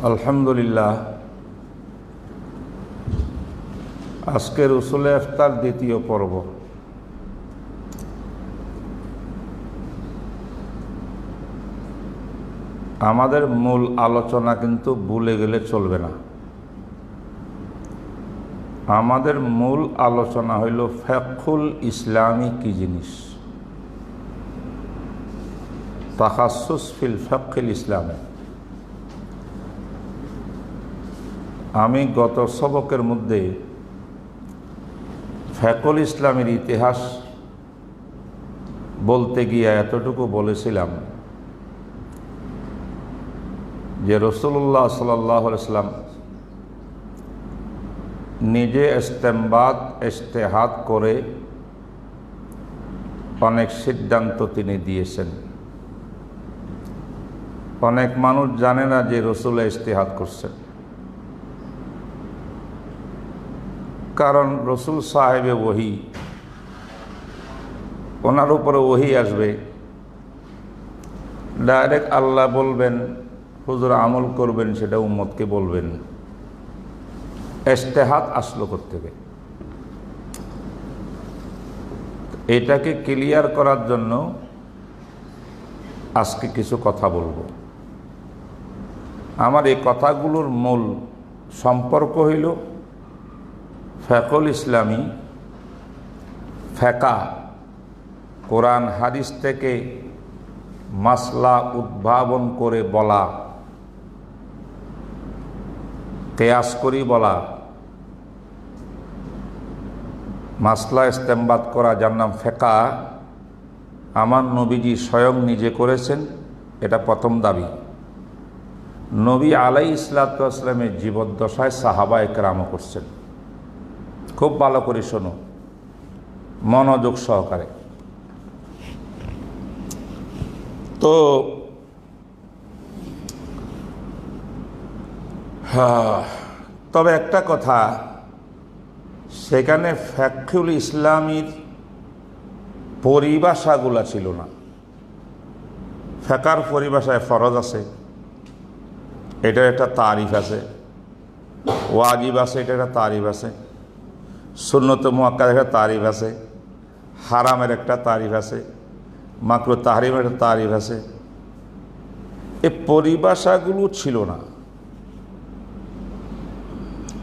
আলহামদুলিল্লাহ, আজকের উসুলে ইফতার দ্বিতীয় পর্ব। আমাদের মূল আলোচনা কিন্তু ভুলে গেলে চলবে না। আমাদের মূল আলোচনা হইল ফিকহুল ইসলামী কি জিনিস, তাখাসসুস ফিল ফিকহিল ইসলামী। আমি গত সবকের মধ্যে ফিকহুল ইসলামের ইতিহাস বলতে গিয়ে এতটুকু বলেছিলাম যে রাসূলুল্লাহ সাল্লাল্লাহু আলাইহি ওয়াসাল্লাম নিজে ইজতিহাদ করে অনেক সিদ্ধান্ত তিনি দিয়েছেন। অনেক মানুষ জানে না যে রাসূল ইজতিহাদ করছেন, কারণ রাসূল সাহেবে ওহী, ওনার উপরে ওহী আসবে, ডাইরেক্ট আল্লাহ বলবেন, হুজুর আমল করবেন, সেটা উম্মতকে বলবেন। ইজতিহাদ আসলো করতে, এটাকে ক্লিয়ার করার জন্য আজকে কিছু কথা বলবো। আমার এই কথাগুলোর মূল সম্পর্ক হইল ফিকহুল ইসলামী, ফিকহ, কোরআন হাদিস থেকে মাসলা উদ্ভাবন করে বলা, কিয়াস করি বলা, মাসলা ইস্তেমবাদ করা, যার নাম ফিকহ, আমার নবীজি স্বয়ং নিজে করেছেন। এটা প্রথম দাবি। নবী আলাইহিস সালাতু ওয়াস সালামের জীবদ্দশায় সাহাবা একরামও করছেন। খুব ভালো করে শোনো, মনোযোগ সহকারে। তো তবে একটা কথা, সেখানে ফিকহুল ইসলামীর পরিভাষাগুলা ছিল না। ফিকহর পরিভাষায় ফরজ আছে, এটার একটা তারিফ আছে, ওয়াজিব আছে, এটার একটা তারিফ আছে, সুন্নত মুআক্কাদার একটা তারিফ আছে, হারামের একটা তারিফ আছে, মাকরুহ তাহরিমের একটা তারিফ আছে। এই পরিভাষাগুলো ছিল না।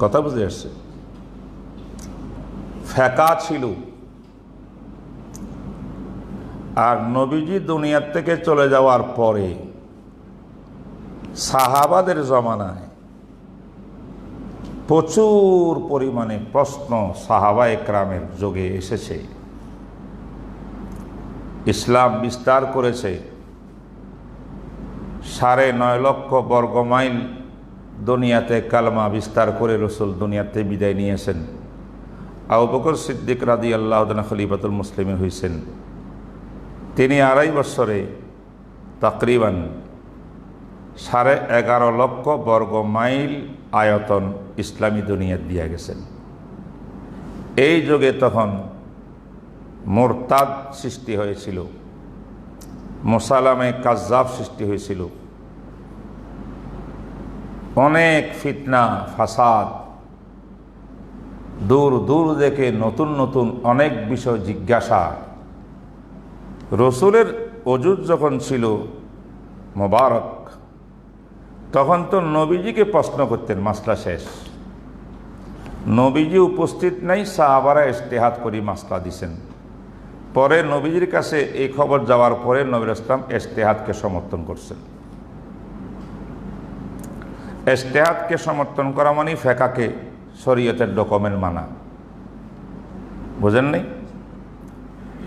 কথা বুঝে আসছে? ফিকহ ছিল। আর নবীজি দুনিয়ার থেকে চলে যাওয়ার পরে সাহাবাদের জমানায় প্রচুর পরিমাণে প্রশ্ন সাহাবা একরামের যোগে এসেছে। ইসলাম বিস্তার করেছে, 9.5 লক্ষ বর্গমাইল দুনিয়াতে কালমা বিস্তার করে রাসূল দুনিয়াতে বিদায় নিয়েছেন। আবু বকর সিদ্দিক রাদিয়াল্লাহু তাআলা খলিফাতুল মুসলিমিন হয়েছেন। তিনি 2.5 বছরে তাকরিবান 11.5 লক্ষ বর্গমাইল আয়তন ইসলামী দুনিয়া দিয়ে গেছেন। এই যুগে তখন মুরতাদ সৃষ্টি হয়েছিল, মুসালামে কাজ্জাব সৃষ্টি হয়েছিল, অনেক ফিতনা ফাসাদ, দূর দূর থেকে নতুন নতুন অনেক বিষয় জিজ্ঞাসা। রসুলের ওজুদ যখন ছিল মোবারক, তখন তো নবীজিকে প্রশ্ন করতেন, মাসলা শেষ, নবীজি উপস্থিত নাই, সাহাবারা ইজতিহাদ করি মাসলা দিছেন। পরে নবীজির কাছে এই খবর যাওয়ার পরে নবী ইসলাম ইজতিহাদকে সমর্থন করছেন। ইজতিহাদকে সমর্থন করা মানে ফিকহকে শরীয়তের ডকুমেন্ট মানা। বুঝেন নাই?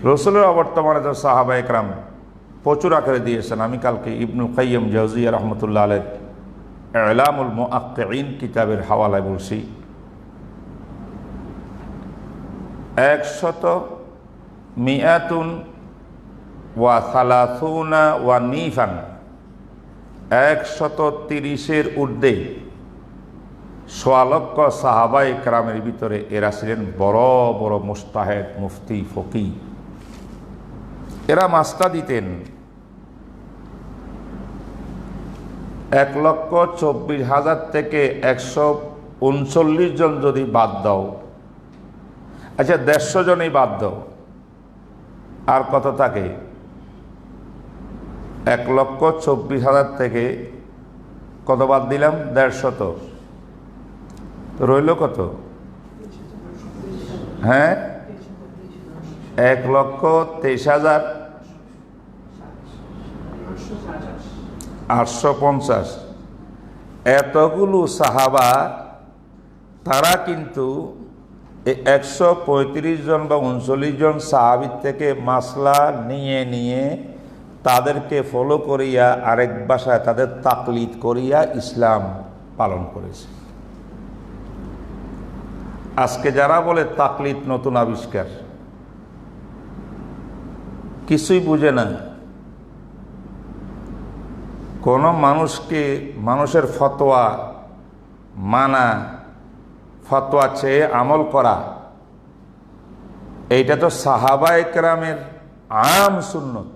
রসুলের অবর্তমানে তো সাহাবা একরাম প্রচুর আকারে দিয়েছেন। আমি কালকে ইবনুল কাইয়্যিম জাওজিয়া রাহমাতুল্লাহ আলাইহ ইলামুল মুআক্কিঈন কিতাবের হাওয়ালায় বলছি, 130 ঊর্ধ্বে 1.25 লক্ষ সাহাবা একরামের ভিতরে এরা ছিলেন বড় বড় মুজতাহিদ, মুফতি, ফকিহ। এরা মাসলা দিতেন। 1,24,000 থেকে 139 জন যদি বাদ দাও, আচ্ছা 150 জনই বাদ দাও, আর কত থাকে? 1,24,000 থেকে কত বাদ দিলাম? 150। তো রইল কত? হ্যাঁ, 1,23,850। এতগুলো সাহাবা, তারা কিন্তু 135 জন বা 39 জন সাহাবীর থেকে মাসলা নিয়ে নিয়ে তাদেরকে ফলো করিয়া আরেক ভাষায় তাদের তাকলিদ করিয়া ইসলাম পালন করেছে। আজকে যারা বলে তাকলিদ নতুন আবিষ্কার, কিছুই বুঝে না। কোন মানুষকে মানুষের ফতোয়া মানা, ফতোয়া চেয়ে আমল করা, এইটা তো সাহাবায়ে কেরামের আম সুন্নত।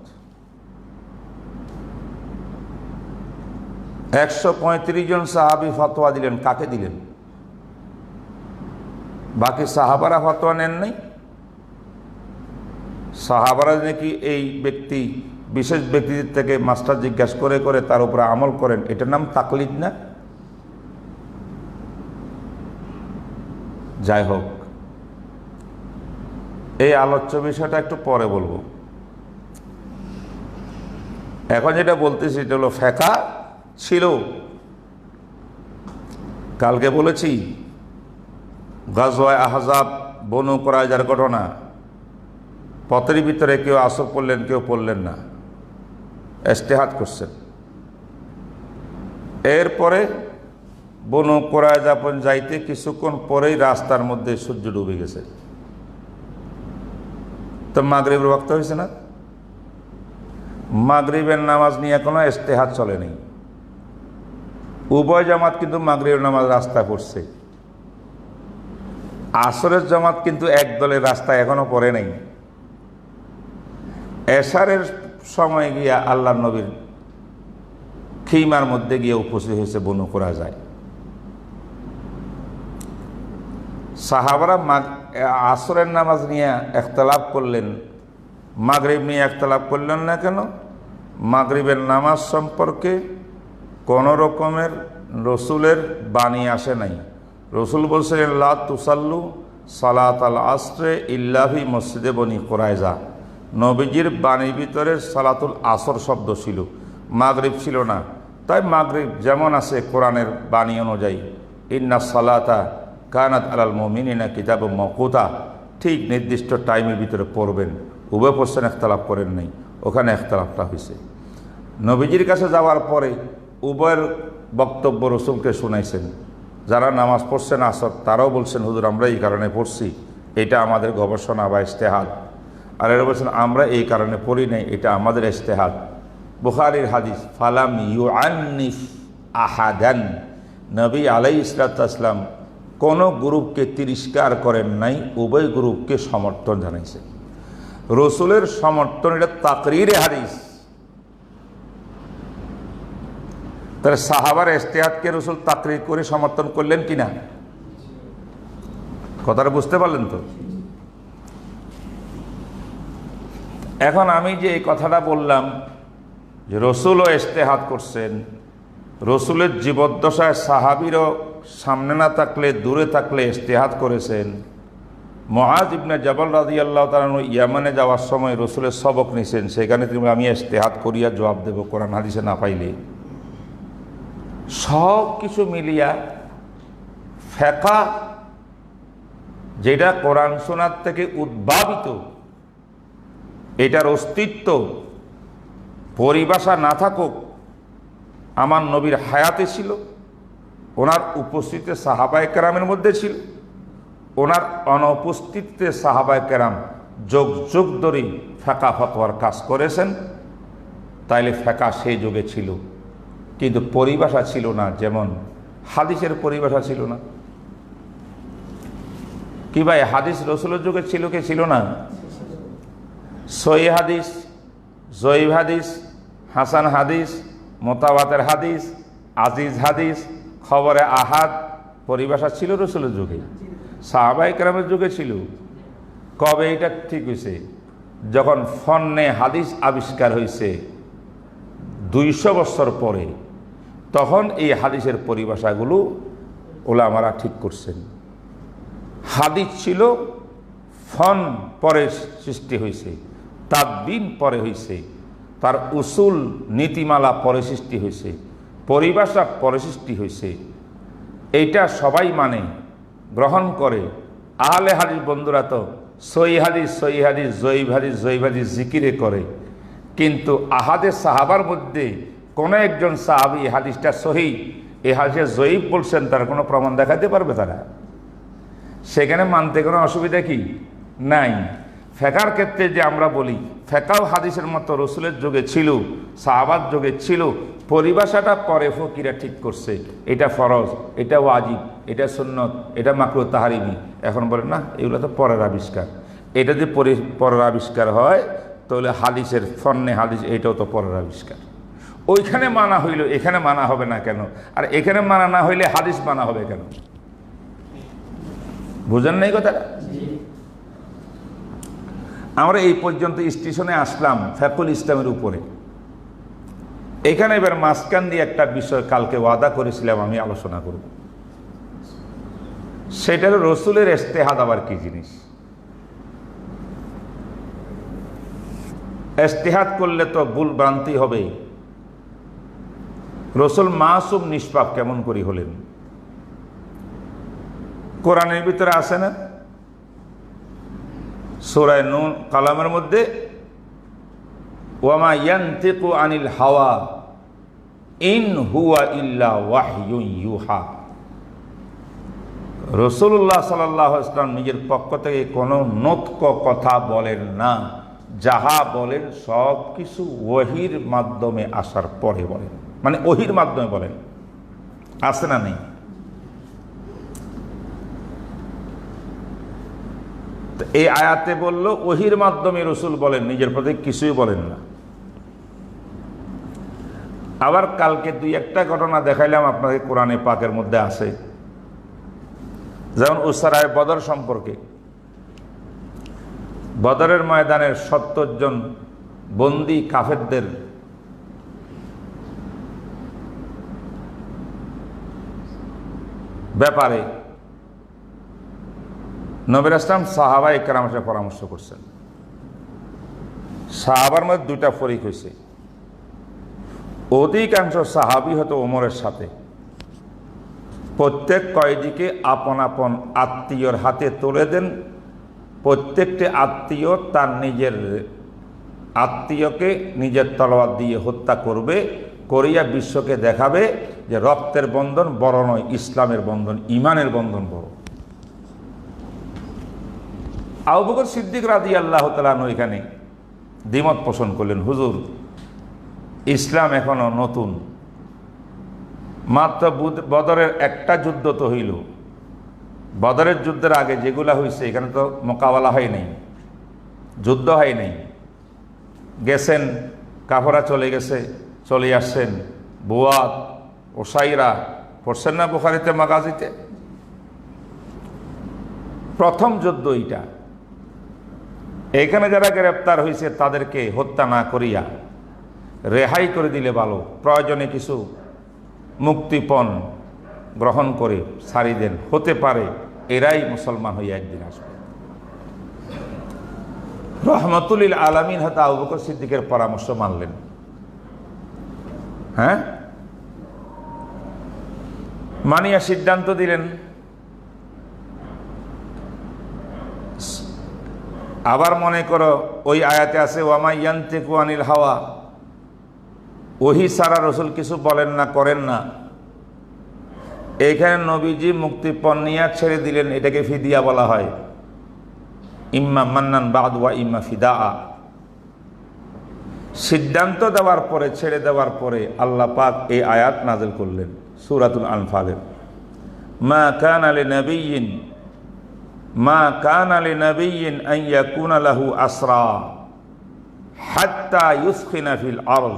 135 জন সাহাবী ফতোয়া দিলেন, কাকে দিলেন? বাকি সাহাবারা ফতোয়া নেন নাই? সাহাবারা নাকি এই ব্যক্তি বিশেষ ব্যক্তিদের থেকে মাস্টার জিজ্ঞাসা করে করে তার উপরে আমল করেন, এটার নাম তাকলিদ না? যাই হোক, এই আলোচ্য বিষয়টা একটু পরে বলবো। এখন যেটা বলতেছি এটা হলো ফিকহ ছিল। কালকে বলেছি গাজওয়ায়ে আহজাব, বনু কুরাইজার ঘটনা। পথের ভিতরে কেউ আসর পড়লেন, কেউ পড়লেন না, ইজতিহাদ করছেন। এরপরে বনু কুরাইজা পর্যন্ত যাইতে কিছুক্ষণ পরেই রাস্তার মধ্যে সূর্য ডুবে গেছে। তো মাগরিবের ওয়াক্ত হয়েছে না? মাগরিবের নামাজ নিয়ে কোনো ইজতিহাদ চলে নেই। উভয় জামাত কিন্তু মাগরিবের নামাজ রাস্তায় পড়ছে। আসরের জামাত কিন্তু এক দলের রাস্তায় এখনো পড়ে নাই। এশারের সময় গিয়া আল্লাহর নবীর খিমার মধ্যে গিয়ে উপস্থিত হয়েছে বনু কুরাইজায়। সাহাবারা আসরের নামাজ নিয়ে ইখতিলাফ করলেন, মাগরিব নিয়ে ইখতিলাফ করলেন না কেন? মাগরিবের নামাজ সম্পর্কে কোনো রকমের রসুলের বাণী আসে নাই। রসুল বলছিলেন লা তুসাল্লু সালাতাল আসরে ইল্লা ফি মসজিদে বনি কুরাইজা। নবীজির বাণীর ভিতরে সালাতুল আসর শব্দ ছিল, মাগরিব ছিল না। তাই মাগরিব যেমন আছে কোরআনের বাণী অনুযায়ী, ইন্না সালাতা কানাত আলাল মুমিনিনা কিতাবুম মাওকুতা, ঠিক নির্দিষ্ট টাইমের ভিতরে পড়বেন। উভয় পড়ছেন, ইখতিলাফ করেন নাই, ওখানে ইখতিলাফটা হয়েছে। নবীজির কাছে যাওয়ার পরে উভয়ের বক্তব্য রসুলকে শুনাইছেন। যারা নামাজ পড়ছেন আসর, তারাও বলছেন হুজুর আমরা এই কারণে পড়ছি, এটা আমাদের গবেষণা বা ইজতিহাদ। আর এরা বলছেন আমরা এই কারণে পড়ি নাই, এটা আমাদের ইজতিহাদ। বুখারীর হাদিস, ফালাম ইউআন্নিফ আহাদান, নবী আলাইহিস সালাম কোনো গ্রুপকে তিরস্কার করেন নাই, উভয় গ্রুপকে সমর্থন জানাইছেন। রসুলের সমর্থন, এটা তাকরীরে হাদিস। তাহলে সাহাবার ইজতিহাদকে রসুল তাকরীর করে সমর্থন করলেন কিনা? কথাটা বুঝতে পারলেন তো? এখন আমি যে এই কথাটা বললাম যে রসুলও ইজতিহাদ করছেন, রসুলের জীবদ্দশায় সাহাবীরও সামনে না থাকলে দূরে থাকলে ইজতিহাদ করেছেন। মুআয ইবনে জাবাল রাদিয়াল্লাহু তাআলা ইয়ামানে যাওয়ার সময় রসুলের সবক নিছেন, সেখানে তিনি আমি ইজতিহাদ করিয়া জবাব দেব কোরআন হাদিসে না পাইলে। সব কিছু মিলিয়া ফিকহ যেটা কোরআন সুন্নাত থেকে উদ্ভাবিত, এটার অস্তিত্ব পরিভাষা না থাকুক, আমার নবীর হায়াতে ছিল, ওনার উপস্থিতিতে সাহাবায়ে কেরামের মধ্যে ছিল, ওনার অনুপস্থিতিতে সাহাবায়ে কেরাম যুগ যুগ ধরে ফিকহ ফতোয়ার কাজ করেছেন। তাইলে ফিকহ সেই যুগে ছিল, কিন্তু পরিভাষা ছিল না। যেমন হাদিসের পরিভাষা ছিল না। কি ভাই, হাদিস রসুলের যুগে ছিল কি ছিল না? সহিহ হাদিস, জয়ীফ হাদিস, হাসান হাদিস, মুতাওয়াতির হাদিস, আজিজ হাদিস, খবরে আহাদ পরিভাষা ছিল রসুলের যুগে, সাহাবায়ে কেরামের যুগে ছিল। কবে এটা ঠিক হয়েছে? যখন ফন্নে হাদিস আবিষ্কার হয়েছে 200 বছর পরে, তখন এই হাদিসের পরিভাষাগুলো ওলামারা ঠিক করছেন। হাদিস ছিল ফন পরে সৃষ্টি হয়েছে, তাদবিন পরে হয়েছে, তার উসুল নীতিমালা পরে সৃষ্টি হয়েছে, পরিভাষা পরে সৃষ্টি হয়েছে। এইটা সবাই মানে, গ্রহণ করে। আহলে হাদিস বন্ধুরা তো সহি হাদিস, সহি হাদিস, জয়ীব হাদিস, জয়ীব হাদিস জিকিরে করে, কিন্তু আহাদে সাহাবার মধ্যে কোনো একজন সাহাবী হাদিসটা সহি, এই হাদিসে জয়ীব বলছেন, তার কোনো প্রমাণ দেখাতে পারবে তারা? সেখানে মানতে কোনো অসুবিধা কি নাই। ফেকার ক্ষেত্রে যে আমরা বলি, ফেকাও হাদিসের মতো রসুলের যুগে ছিল, সাহাবার যুগে ছিল, পরিভাষাটা পরে ফকিরা ঠিক করছে, এটা ফরজ, এটা ওয়াজিব, এটা সুন্নত, এটা মাকরুহ তাহরিমি। এখন বলেন না এগুলো তো পরের আবিষ্কার। এটা যে পরের আবিষ্কার হয়, তাহলে হাদিসের ফন্নে হাদিস এটাও তো পরের আবিষ্কার। ওইখানে মানা হইল, এখানে মানা হবে না কেন? আর এখানে মানা না হইলে হাদিস মানা হবে কেন? বুঝেন নাই কথাটা? আমরা এই পর্যন্ত স্টেশনে আসলাম ফেকুল ইসলামের উপরে। এখানে এবার মাঝখান দিয়ে একটা বিষয় কালকে ওয়াদা করেছিলাম আমি আলোচনা করব, সেটা হলো রসুলের ইজতিহাদ আবার কি জিনিস। ইজতিহাদ করলে তো ভুল ভ্রান্তি হবে। রসুল মাসুম নিষ্পাপ কেমন করে হলেন? কোরআনের ভিতরে আছে না সূরা নূন কালামের মধ্যে, ওয়ামা ইয়ানতিকু আনিল হাওয়া ইন হুয়া ইল্লা ওয়াহয়ুন ইউহা। রাসূলুল্লাহ সাল্লাল্লাহু আলাইহি ওয়াসাল্লাম নিজের পক্ষ থেকে কোনো নতক কথা বলেন না, যাহা বলেন সব কিছু ওহীর মাধ্যমে আসার পরে বলেন, মানে ওহীর মাধ্যমে বলেন। আছে না নেই? এই আয়াতে বলল ওহীর মাধ্যমে রসুল বলেন, নিজের প্রতি কিছুই বলেন না। আবার কালকে দুই একটা ঘটনা দেখাইলাম আপনাদের, কোরআনে পাকের মধ্যে আছে। যেমন উসরায়ে বদর সম্পর্কে, বদরের ময়দানের 70 জন বন্দী কাফেরদের ব্যাপারে নবী আসলাম সাহাবায়ে কেরামের সাথে পরামর্শ করছেন। সাহাবার মধ্যে দুইটা ফরিক হয়েছে। অধিকাংশ সাহাবী হয়তো ওমরের সাথে, প্রত্যেক কয়েদিকে আপন আপন আত্মীয়র হাতে তুলে দেন, প্রত্যেকটি আত্মীয় তার নিজের আত্মীয়কে নিজের তলোয়ার দিয়ে হত্যা করবে, করিয়া বিশ্বকে দেখাবে যে রক্তের বন্ধন বড় নয়, ইসলামের বন্ধন, ইমানের বন্ধন বড়। আবু বকর সিদ্দিক রাদিয়াল্লাহু তাআলা আনহু এখানে দ্বিমত পোষণ করলেন, হুজুর ইসলাম এখনো নতুন, মাত্র বদরের একটা যুদ্ধ তো হইল, বদরের যুদ্ধের আগে যেগুলা হয়েছে এখানে তো মোকাবেলা হয় নাই, যুদ্ধ হয় নাই। গেছেন কাফেররা, চলে গেছে, চলে আসছেন। বুয়াত, ওসাইরা পড়ছেন না বুখারীতে, মাগাজিতে? প্রথম যুদ্ধ এইটা। এখানে যারা গ্রেপ্তার হয়েছে তাদেরকে হত্যা না করিয়া রেহাই করে দিলে ভালো, প্রয়োজনে কিছু মুক্তিপণ গ্রহণ করে ছাড়ি দেন, হতে পারে এরাই মুসলমান হইয়া একদিন আসবে। রহমতুল লিল আলামিন হয়তো আবু বকর সিদ্দিকের পরামর্শ মানলেন। হ্যাঁ, মানিয়া সিদ্ধান্ত দিলেন। আবার মনে করো ওই আয়াতে আছে ওয়ামা ইয়ানতিকু আনিল হাওয়া, ওহী সারা রসুল কিছু বলেন না, করেন না। এইখানে নবীজি মুক্তিপণ নিয়ে ছেড়ে দিলেন, এটাকে ফিদিয়া বলা হয়, ইম্মা মান্নান বাদ ওয়া ইম্মা ফিদা। সিদ্ধান্ত দেওয়ার পরে, ছেড়ে দেওয়ার পরে আল্লাহ পাক এই আয়াত নাযিল করলেন সূরাতুল আনফালের, মা কানা লিনাবিয়্যিন আন ইয়াকুনা লাহু আসরা হাত্তা ইউসখিনা ফিল আরদ।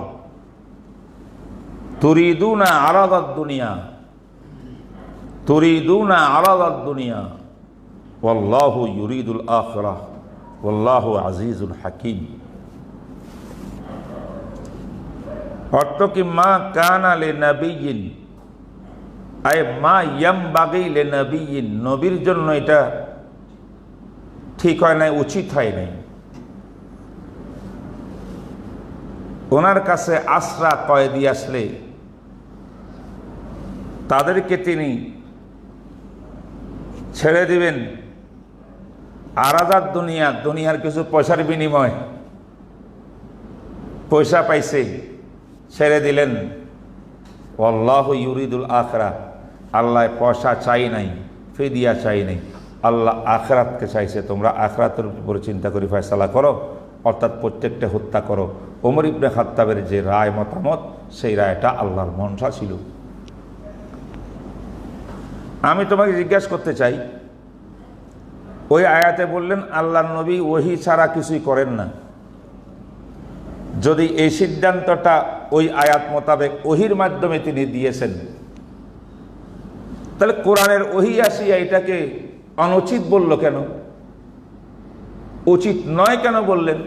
তুরিদুনা আরাদাদ দুনিয়া, তুরিদুনা আরাদাদ দুনিয়া ওয়াল্লাহু ইউরিদুল আখিরাহ ওয়াল্লাহু আজিজুল হাকিম। অর্থ কি, মা কানা লিনাবিয়্যিন আই মা ইয়ামবাগি লিনাবিয়্যিন, নবীর জন্য এটা ঠিক হয় নাই, উচিত হয় নাই। ওনার কাছে আশরা কয়েদি আসলে তাদেরকে তিনি ছেড়ে দিবেন আরাদাত দুনিয়া, দুনিয়ার কিছু পয়সার বিনিময়, পয়সা পাইছে ছেড়ে দিলেন। আল্লাহু ইউরিদুল আখিরাহ, আল্লাহ পয়সা চাই নাই, ফিদিয়া চাই নাই, আল্লাহ আখিরাতকে চাইছে। তোমরা আখিরাতের উপরে চিন্তা করে ফয়সালা করো, অর্থাৎ প্রত্যেকটা হত্যা করো। ওমর ইবনে খাত্তাবের যে রায় মতামত, সেই রায়টা আল্লাহর মনসা ছিল। আমি তোমাকে জিজ্ঞাসা করতে চাই, ওই আয়াতে বললেন আল্লাহর নবী ওহী ছাড়া কিছুই করেন না। যদি এই সিদ্ধান্তটা ওই আয়াত মোতাবেক ওহীর মাধ্যমে তিনি দিয়েছেন, তাহলে কোরআনের ওহী আসিয়া এটাকে অনুচিত বলল কেন? উচিত নয় কেন বললেন?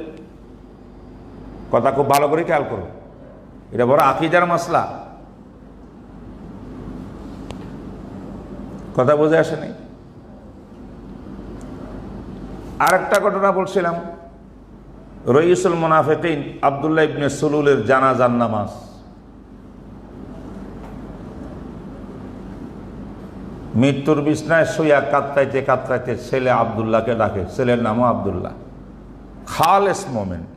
কথা খুব ভালো করে খেয়াল করো, এটা বড় আকীদার মাসলা। কথা বুঝে আসেনি? আরেকটা ঘটনা বলছিলাম, রইসুল মুনাফিকিন আব্দুল্লাহ ইবনে সুলুলের জানাজার নামাজ। মৃত্যুর বিছনায় শুইয়া কাতরাইতে কাতরাইতে ছেলে আব্দুল্লাহকে ডাকে, ছেলের নামও আব্দুল্লাহ। খালেস মোমেন্ট,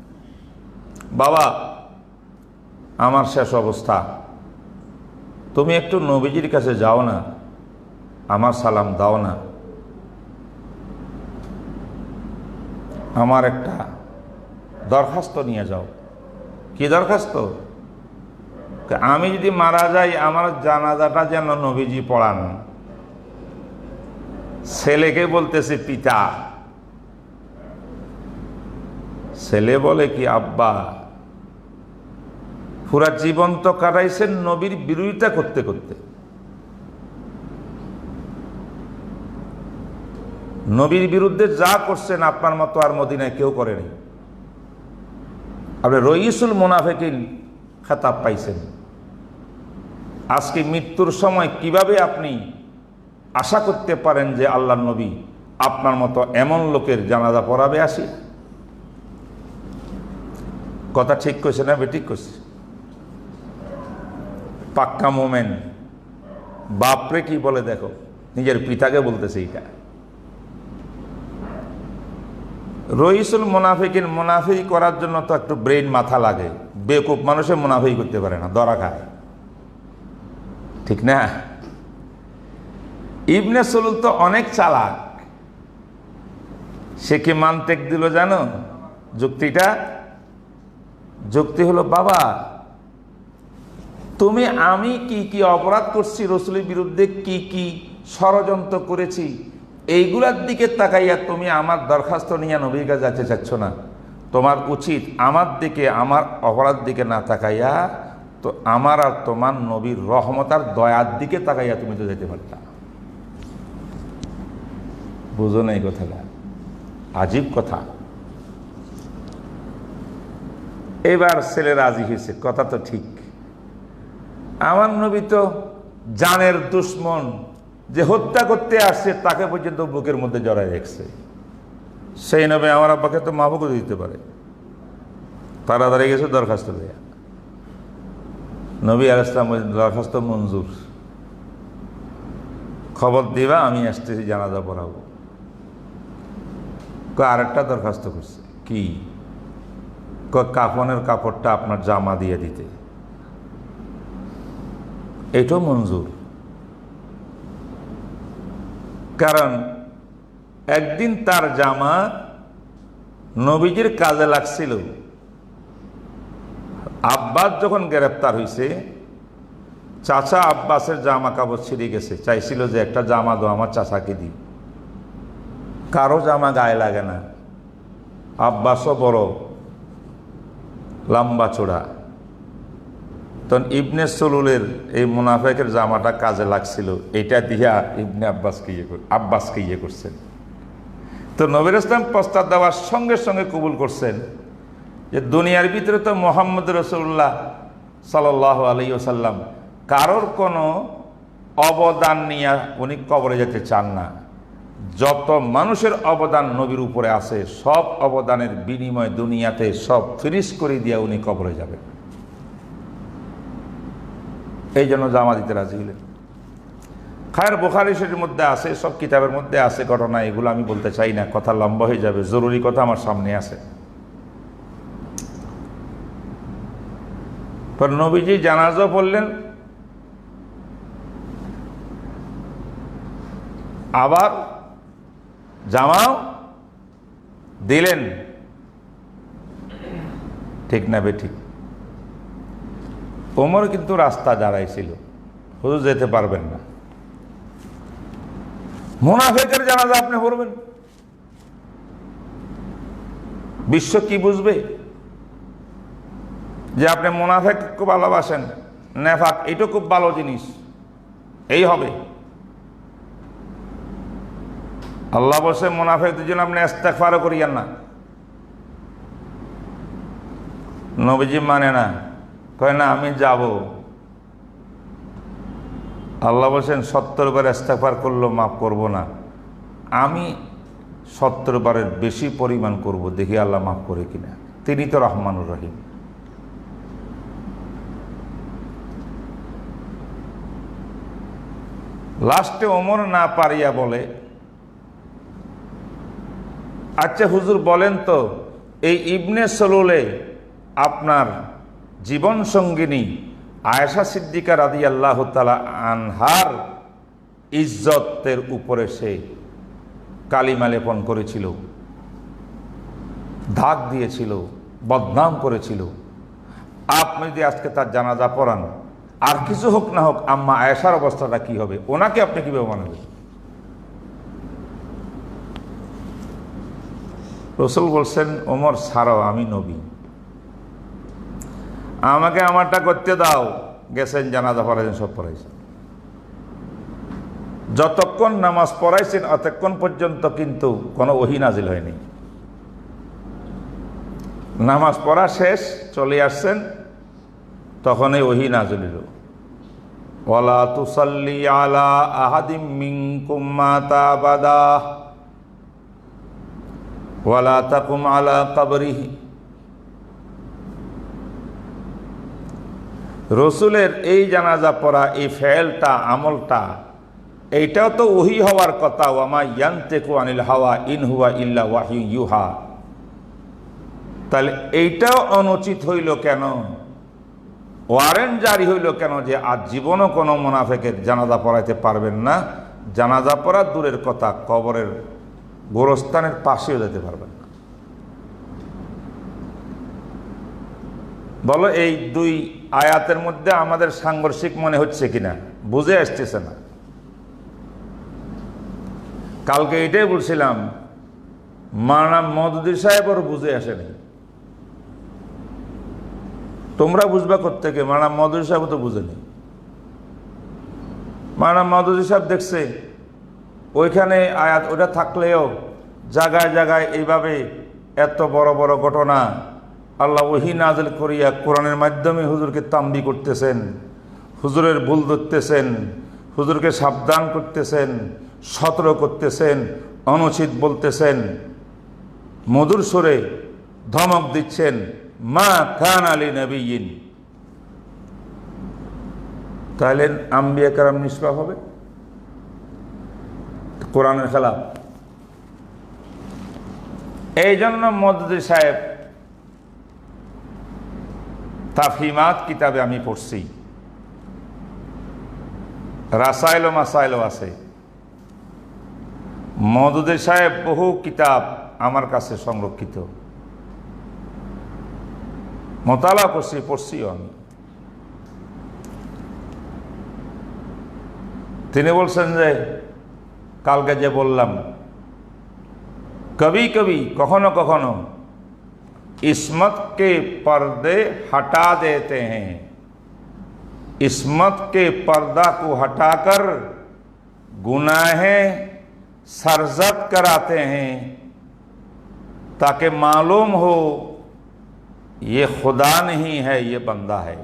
বাবা আমার শেষ অবস্থা, তুমি একটু নবীজির কাছে যাও না, আমার সালাম দাও না, আমার একটা দরখাস্ত নিয়ে যাও। কি দরখাস্ত? আমি যদি মারা যাই আমার জানাজাটা যেন নবীজি পড়ান। ছেলেকে বলতেছে পিতা, ছেলে বলে কি আব্বা, পুরা জীবন তো কাটাইছেন নবীর বিরোধিতা করতে করতে, নবীর বিরুদ্ধে যা করছেন আপনার মতো আর মদিনায় কেউ করেনি। আপনি রইসুল মুনাফিকিন খেতাব পাইছেন। আজকে মৃত্যুর সময় কিভাবে আপনি আশা করতে পারেন যে আল্লাহর নবী আপনার মতো এমন লোকের জানাজা পড়াবে? আসি কথা ঠিক করছে না বেঠিক করছে? পাক্কা মোমেন বাপরে কি বলে দেখো, নিজের পিতাকে বলতেছে এটা। রইসুল মুনাফিকিন, মুনাফিক করার জন্য তো একটু ব্রেইন মাথা লাগে। বেকুব মানুষে মুনাফিক করতে পারে না, ধরা খায়, ঠিক না? ইবনে সুলুল তো অনেক চালাক। সে কি মানতেক দিল জানো যুক্তিটা? যুক্তি হলো, বাবা তুমি আমি কি কি অপরাধ করছি, রসুলের বিরুদ্ধে কি কি ষড়যন্ত্র করেছি, এইগুলার দিকে তাকাইয়া তুমি আমার দরখাস্ত নিয়ে নবীর কাছে যেতে চাচ্ছ না। তোমার উচিত আমার দিকে, আমার অপরাধ দিকে না তাকাইয়া তো আমার আর তোমার নবীর রহমতার দয়ার দিকে তাকাইয়া তুমি তো যেতে পারতা। বুঝো না এই কথাটা? আজীব কথা। এবার ছেলে রাজি হয়েছে, কথা তো ঠিক। আমার নবী তো জানের দুশ্মন, যে হত্যা করতে আসছে তাকে পর্যন্ত বুকের মধ্যে জড়ায় রেখেছে। সেই নবী আমার আব্বাকে তো মাফ করে দিতে পারে। তাড়াতাড়ি গেছে দরখাস্ত দেয়া। নবী আলাইহিস সালাম দরখাস্ত মঞ্জুর, খবর দিবা আমি আসতেছি জানাজা পড়াবো। আরেকটা দরখাস্ত করছে, কি? কাফনের কাপড়টা আপনার জামা দিয়ে দিতে। এটাও মঞ্জুর। কারণ একদিন তার জামা নবীজির কাজে লাগছিল। আব্বাস যখন গ্রেপ্তার হয়েছে, চাচা আব্বাসের জামা কাপড় ছিঁড়ে গেছে, চাইছিল যে একটা জামা দো আমার চাচাকে দিই। কারো জামা গায়ে লাগে না। আব্বাসও বড় লম্বা চোড়া, তখন ইবনে সলুলের এই মুনাফেকের জামাটা কাজে লাগছিল, এটা দিয়া ইবনে আব্বাসকে ইয়ে করছেন। তো নবী ইসলাম প্রস্তাব দেওয়ার সঙ্গে সঙ্গে কবুল করছেন যে দুনিয়ার ভিতরে তো মুহাম্মদ রাসূলুল্লাহ সাল্লাল্লাহু আলাইহি ওয়াসাল্লাম কারোর কোনো অবদান নিয়ে উনি কবরে যেতে চান না। যত মানুষের অবদান নবীর উপরে আছে সব অবদানের বিনিময় দুনিয়াতে সব ফিনিশ করে দিয়ে উনি কবরে যাবেন। এই জন্য জামা দিতে রাজি হলেন। খায়ের বুখারী শরীফের মধ্যে আছে, সব কিতাবের মধ্যে আছে ঘটনা, এগুলো আমি বলতে চাই না, কথা লম্বা হয়ে যাবে। জরুরি কথা আমার সামনে আছে। পর নবীজি জানাজা পড়লেন, আবার জামাও দিলেন, ঠিক না বেঠিক? ওমর কিন্তু রাস্তা দাঁড়াইছিল, হুজুর যেতে পারবেন না। মুনাফিকের জানাজা আপনি পড়বেন, বিশ্ব কি বুঝবে যে আপনি মুনাফিককে ভালোবাসেন? নেফাক এটা খুব ভালো জিনিস, এই হবে। আল্লাহ বলছে মুনাফিকদের জন্য আপনি ইস্তেগফারও করিয়েন না। নবীজি মানে না, কয় না আমি যাব। আল্লাহ বলছেন 70 বার ইস্তেগফার করলেও মাফ করব না, আমি 70 বারের বেশি পরিমাণ করব, দেখি আল্লাহ মাফ করে কিনা। তিনি তো রহমানুর রহিম। লাস্টে ওমর না পারিয়া বলে, আচ্ছা হুজুর বলেন তো, এই ইবনে সলুলে আপনার জীবন সঙ্গিনী আয়েশা সিদ্দিকা রাদিয়াল্লাহু তাআলা আনহার ইজ্জতের উপরে সে কালিমা লেপন করেছিল, দাগ দিয়েছিল, বদনাম করেছিল। আপনি যদি আজকে তার জানাজা পড়ান, আর কিছু হোক না হোক আম্মা আয়েশার অবস্থাটা কি হবে? ওনাকে আপনি কিভাবে মানাবেন? রাসূল বলছেন, ওমর ছাড়ো, আমি নবী, আমাকে আমারটা করতে দাও। গেছেন জানাজা পড়াইছেন, সব পড়াইছেন। যতক্ষণ নামাজ পড়াইছেন অতক্ষণ পর্যন্ত কিন্তু কোনো ওহী নাজিল হয়নি। নামাজ পড়া শেষ, চলে আসছেন, তখনই ওহী নাজিল হলো, ওয়ালা তুসাল্লি আলা আহাদিম মিনকুম মাতা আবাদা ওয়ালা তাকুম আলা কবরিহি। রসুলের এই জানাজা পড়া, এই ফেলটা, আমলটা, এইটাও তো ওহী হওয়ার কথা। ওয়ামা ইয়ানতিকু আনিল হাওয়া ইন হুয়া ইল্লা ওয়াহয়ু ইউহা। তাহলে এইটাও অনুচিত হইল কেন? ওয়ারেন্ট জারি হইল কেন যে আজ জীবনও কোনো মুনাফিকের জানাজা পড়াইতে পারবেন না? জানাজা পড়া দূরের কথা, কবরের গোরস্থানের পাশেও যেতে পারবেন না। বলো, এই দুই আয়াতের মধ্যে আমাদের সাংঘর্ষিক মনে হচ্ছে কিনা? বুঝে আসতেছে না। কালকে এটাই বলছিলাম, মাওলানা মওদুদী সাহেব ওর বুঝে আসেনি। তোমরা বুঝবা কোত্থেকে? মাওলানা মওদুদী সাহেব তো বুঝেনি। মাওলানা মওদুদী সাহেব দেখছে ওইখানে আয়াত ওটা থাকলেও জায়গায় জায়গায় এইভাবে এত বড় বড় ঘটনা আল্লাহ ওহী নাজিল করিয়া কোরআনের মাধ্যমে হুজুরকে তাম্বি করতেছেন, হুজুরের ভুল ধরতেছেন, হুজুরকে সাবধান করতেছেন, সতর্ক করতেছেন, অনুচিত বলতেছেন, মধুর সুরে ধমক দিচ্ছেন, মা কানা লিনাবিয়্যিন। তাহলে আম্বিয়া কেরাম নিষ্পাপ হবে? কোরআনের খেলাফ। এই জন্য মওদুদী সাহেব তাফহিমাত কিতাবে আমি পড়ছি, রাসাইল ও মাসাইলও আছে। মওদুদী সাহেব বহু কিতাব আমার কাছে সংরক্ষিত, মোতালা করছি, পড়ছিও আমি। তিনি বলছেন যে কালকে যে বললাম, কবি কবি কখনো কখনো इस्मत के पर्दे हटा देते हैं इस्मत के पर्दा को हटाकर गुनाहें सरजद कराते हैं ताकि मालूम हो ये खुदा नहीं है, ये बंदा है।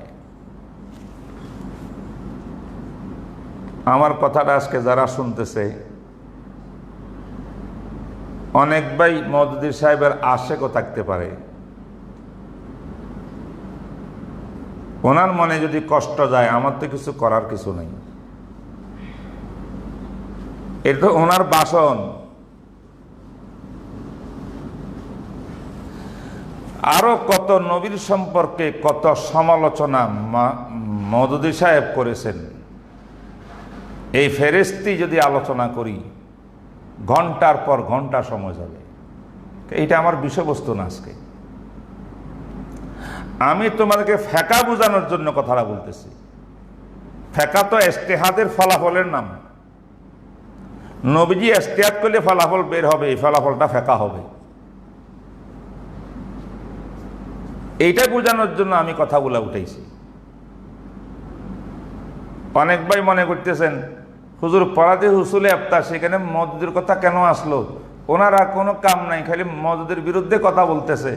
আমার কথাটা আজকে যারা শুনতেছে, অনেক ভাই মওদুদী সাহেবের আশেকও থাকতে পারে। ওনার মনে যদি কষ্ট যায়, আমার তো কিছু করার কিছু নেই, এটা তো ওনার বাসন। আরো কত নবীর সম্পর্কে কত সমালোচনা মওদুদী সাহেব করেছেন। এই ফেরেশতি যদি আলোচনা করি ঘন্টার পর ঘন্টা সময় যাবে। এইটা আমার বিষয়বস্তু না আজকে। আমি তোমাদেরকে ফেকা বোঝানোর জন্য কথাটা বলতেছি। ফেকা তো ইজতিহাদের ফলাফলের নাম। নবীজি ইজতিহাদ করলে ফলাফল বের হবে, এই ফলাফলটা ফেকা হবে। এইটা বোঝানোর জন্য আমি কথাগুলো উঠাইছি। অনেক ভাই মনে করতেছেন হুজুর পরাদে হুসুলে আফতার, সেখানে মওদুদের কথা কেন আসলো? ওনারা কোনো কাম নাই, খালি মওদুদের বিরুদ্ধে কথা বলতেছে,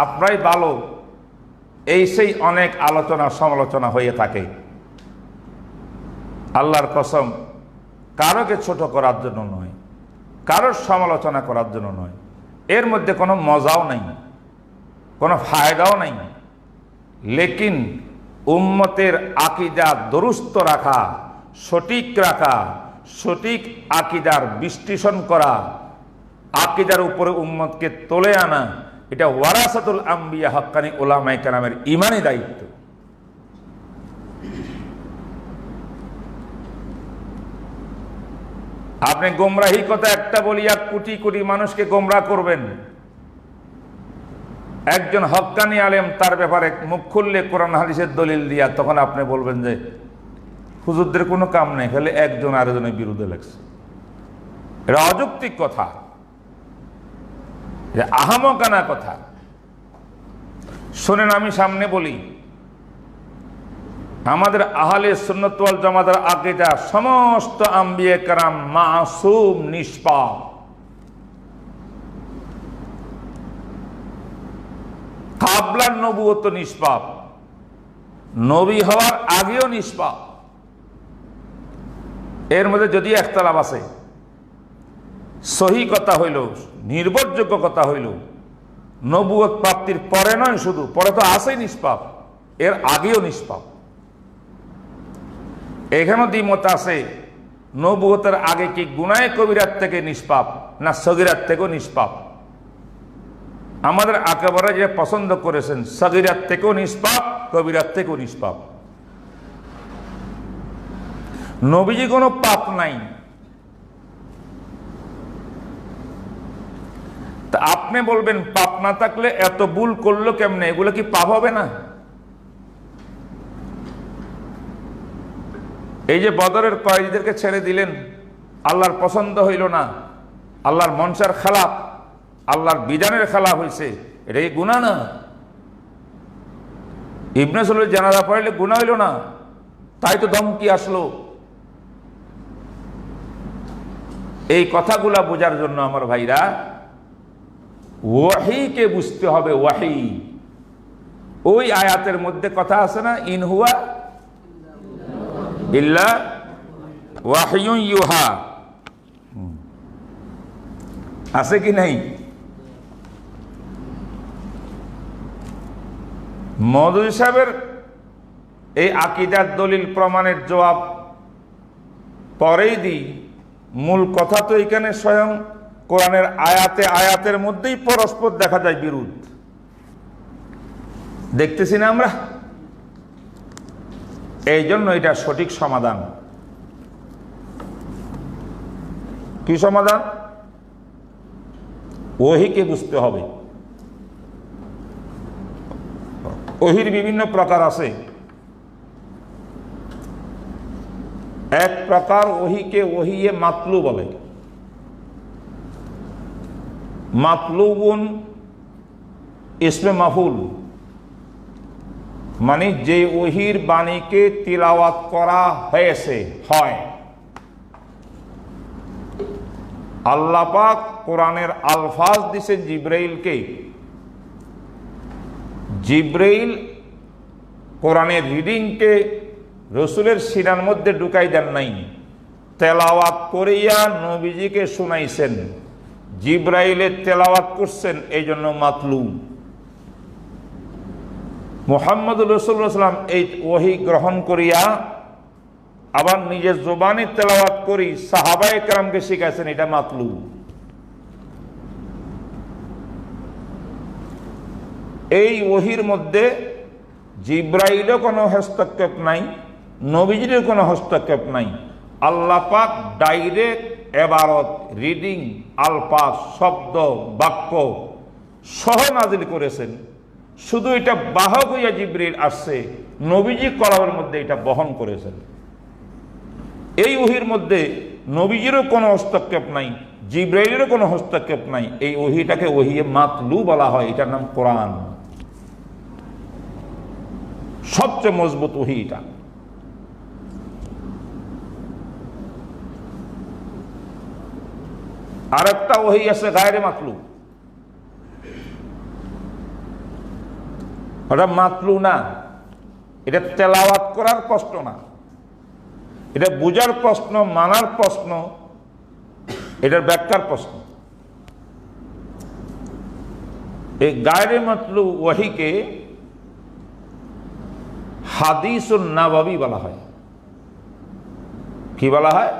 আপনারাই ভালো। এই সেই অনেক আলোচনা সমালোচনা হয়ে থাকে। আল্লাহর কসম, কারোকে ছোট করার জন্য নয়, কারোর সমালোচনা করার জন্য নয়। এর মধ্যে কোনো মজাও নাই, কোনো ফায়দাও নাই। লেকিন উম্মতের আকীদা দুরুস্ত রাখা, সঠিক রাখা, সঠিক আকীদার বিশ্লেষণ করা, আকীদার উপরে উম্মতকে তুলে আনা, এটা ওয়ারাসাতুল আম্বিয়া হাক্কানি উলামায়ে কেরামের ঈমানি দায়িত্ব। আপনি গোমরাহি কথা একটা বলিয়া কোটি কোটি মানুষকে গোমরাহ করবেন। একজন হক্কানি আলেম তার ব্যাপারে মুখ খুললে কোরআন হাদিসের দলিল দিয়া, তখন আপনি বলবেন যে হুজুরদের কোনো কাম নেই, খালি একজন আরেকজনের বিরুদ্ধে লাগছে। এটা অযৌক্তিক কথা, এটা আহামকানা কথা। শোনেন, আমি সামনে বলি, আমাদের আহলে সুন্নাত ওয়াল জামাতের আকীদা সমস্ত আম্বিয়া কেরাম মাসুম, নিষ্পাপ। কাবলার নবুয়ত নিষ্পাপ, নবী হওয়ার আগেও নিষ্পাপ। এর মধ্যে যদি একতলাপ আছে, সহি কথা হইল, নির্ভরযোগ্য কথা হইল, নবুয়ত প্রাপ্তির পরে নয়, শুধু পরে তো আছেই নিষ্পাপ, এর আগেও নিষ্পাপ। এখানেও দ্বিমত আছে, নবুয়তের আগে কি গুনাহে কবিরাত থেকে নিষ্পাপ না সগীরাত থেকেও নিষ্পাপ? আমাদের আকাবারা যে পছন্দ করেছেন সগীরাত থেকেও নিষ্পাপ, কবিরাত থেকেও নিষ্পাপ। নবীজি কোনো পাপ নাই। তা আপনি বলবেন পাপ না থাকলে এত ভুল করলো কেমনে? এগুলো কি পাপ হবে না? এই যে বদরের কয়েদিদেরকে ছেড়ে দিলেন, আল্লাহর পছন্দ হইল না, আল্লাহর মনসার খেলাফ, আল্লাহর বিধানের খেলাফ হয়েছে, এটা কি গুনাহ না? ইবনে সালুলের জানাজা পড়লে গুনাহ হইল না? তাই তো ধমকি আসলো। এই কথাগুলা বোঝার জন্য আমার ভাইরা, ওয়াহিকে বুঝতে হবে। ওয়াহি, ওই আয়াতের মধ্যে কথা আছে না, ইন হুয়া ইল্লা ওয়াহিয়ুন ইউহা, আছে কি নাই? মওদুদী সাহেবের এই আকীদার দলিল প্রমাণের জবাব পরেই দিই। মূল কথা তো এখানে স্বয়ং কোরআনের আয়াতে আয়াতের মধ্যেই পরস্পর দেখা যায় বিরোধ। দেখতেছি না আমরা? এই জন্য এটা সঠিক সমাধান। কি সমাধান? ওহীকে বুঝতে হবে। ওহীর বিভিন্ন প্রকার আছে। এক প্রকার ওহীকে ওহীয়ে মাতলু বলে। মাতলুবুন ইসমে মাফুল, মানে যে ওহির বাণীকে তিলাওয়াত করা হয়েছে হয়, আল্লাহ পাক কোরআনের আলফাজ দিয়েছেন জিব্রাইলকে। জিব্রাইল কোরআনের রিডিংকে রসুলের সিনার মধ্যে ঢুকাই দেন নাই, তেলাওয়াত করিয়া নবীজিকে শুনাইছেন। জিব্রাইলের তেলাওয়াত করছেন, এই জন্য মাতলু। মুহাম্মদুর রাসূলুল্লাহ সাল্লাল্লাহু আলাইহি ওয়াসাল্লাম এই ওহী গ্রহণ করিয়া আবার নিজের জবানে তেলাওয়াত করি সাহাবায়ে কেরামকে শিখাইছেন, এটা মাতলু। এই ওহির মধ্যে জিব্রাইলের কোনো হস্তক্ষেপ নাই, নবীজির কোনো হস্তক্ষেপ নাই। আল্লাহ পাক ডাইরেক্ট এবারত, রিডিং, আলফাজ, শব্দ, বাক্য সহ নাজিল করেছেন। শুধু এটা বাহক হইয়া জিব্রাইল আসছে, নবীজি কলামের মধ্যে এটা বহন করেছেন। এই ওহির মধ্যে নবীজিরও কোনো হস্তক্ষেপ নাই, জিব্রাইলেরও কোনো হস্তক্ষেপ নাই। এই ওহিটাকে ওহিয়ে মাতলু বলা হয়, এটার নাম কোরআন। সবচেয়ে মজবুত ওহি এটা। আর একটা ওহি আছে গায়রে মাতলু, ওটা মাতলু না, এটা তেলাওয়াত করার প্রশ্ন না, এটা বুঝার প্রশ্ন, মানার প্রশ্ন, এটার ব্যাখ্যার প্রশ্ন। এই গায়রে মাতলু ওহিকে হাদিসুন নাবাবী বলা হয়। কি বলা হয়?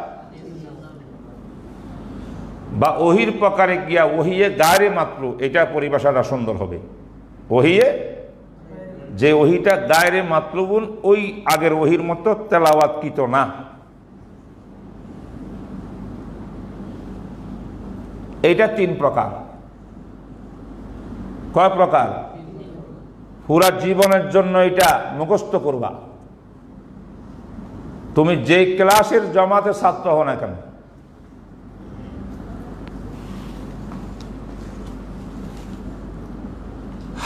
বা ওহির প্রকারে গিয়া ওহিয়ে গায়রে মাতলু, এটা পরিভাষাটা সুন্দর হবে। ওহিয়ে, যে ওহিটা গায়রে মাতলুবুন, ওই আগের ওহির মতো তেলাওয়াতকৃত না। এইটা তিন প্রকার। কয় প্রকার? পুরা জীবনের জন্য এটা মুখস্থ করবা। তুমি যে ক্লাসের জমাতে ছাত্র হও না কেন,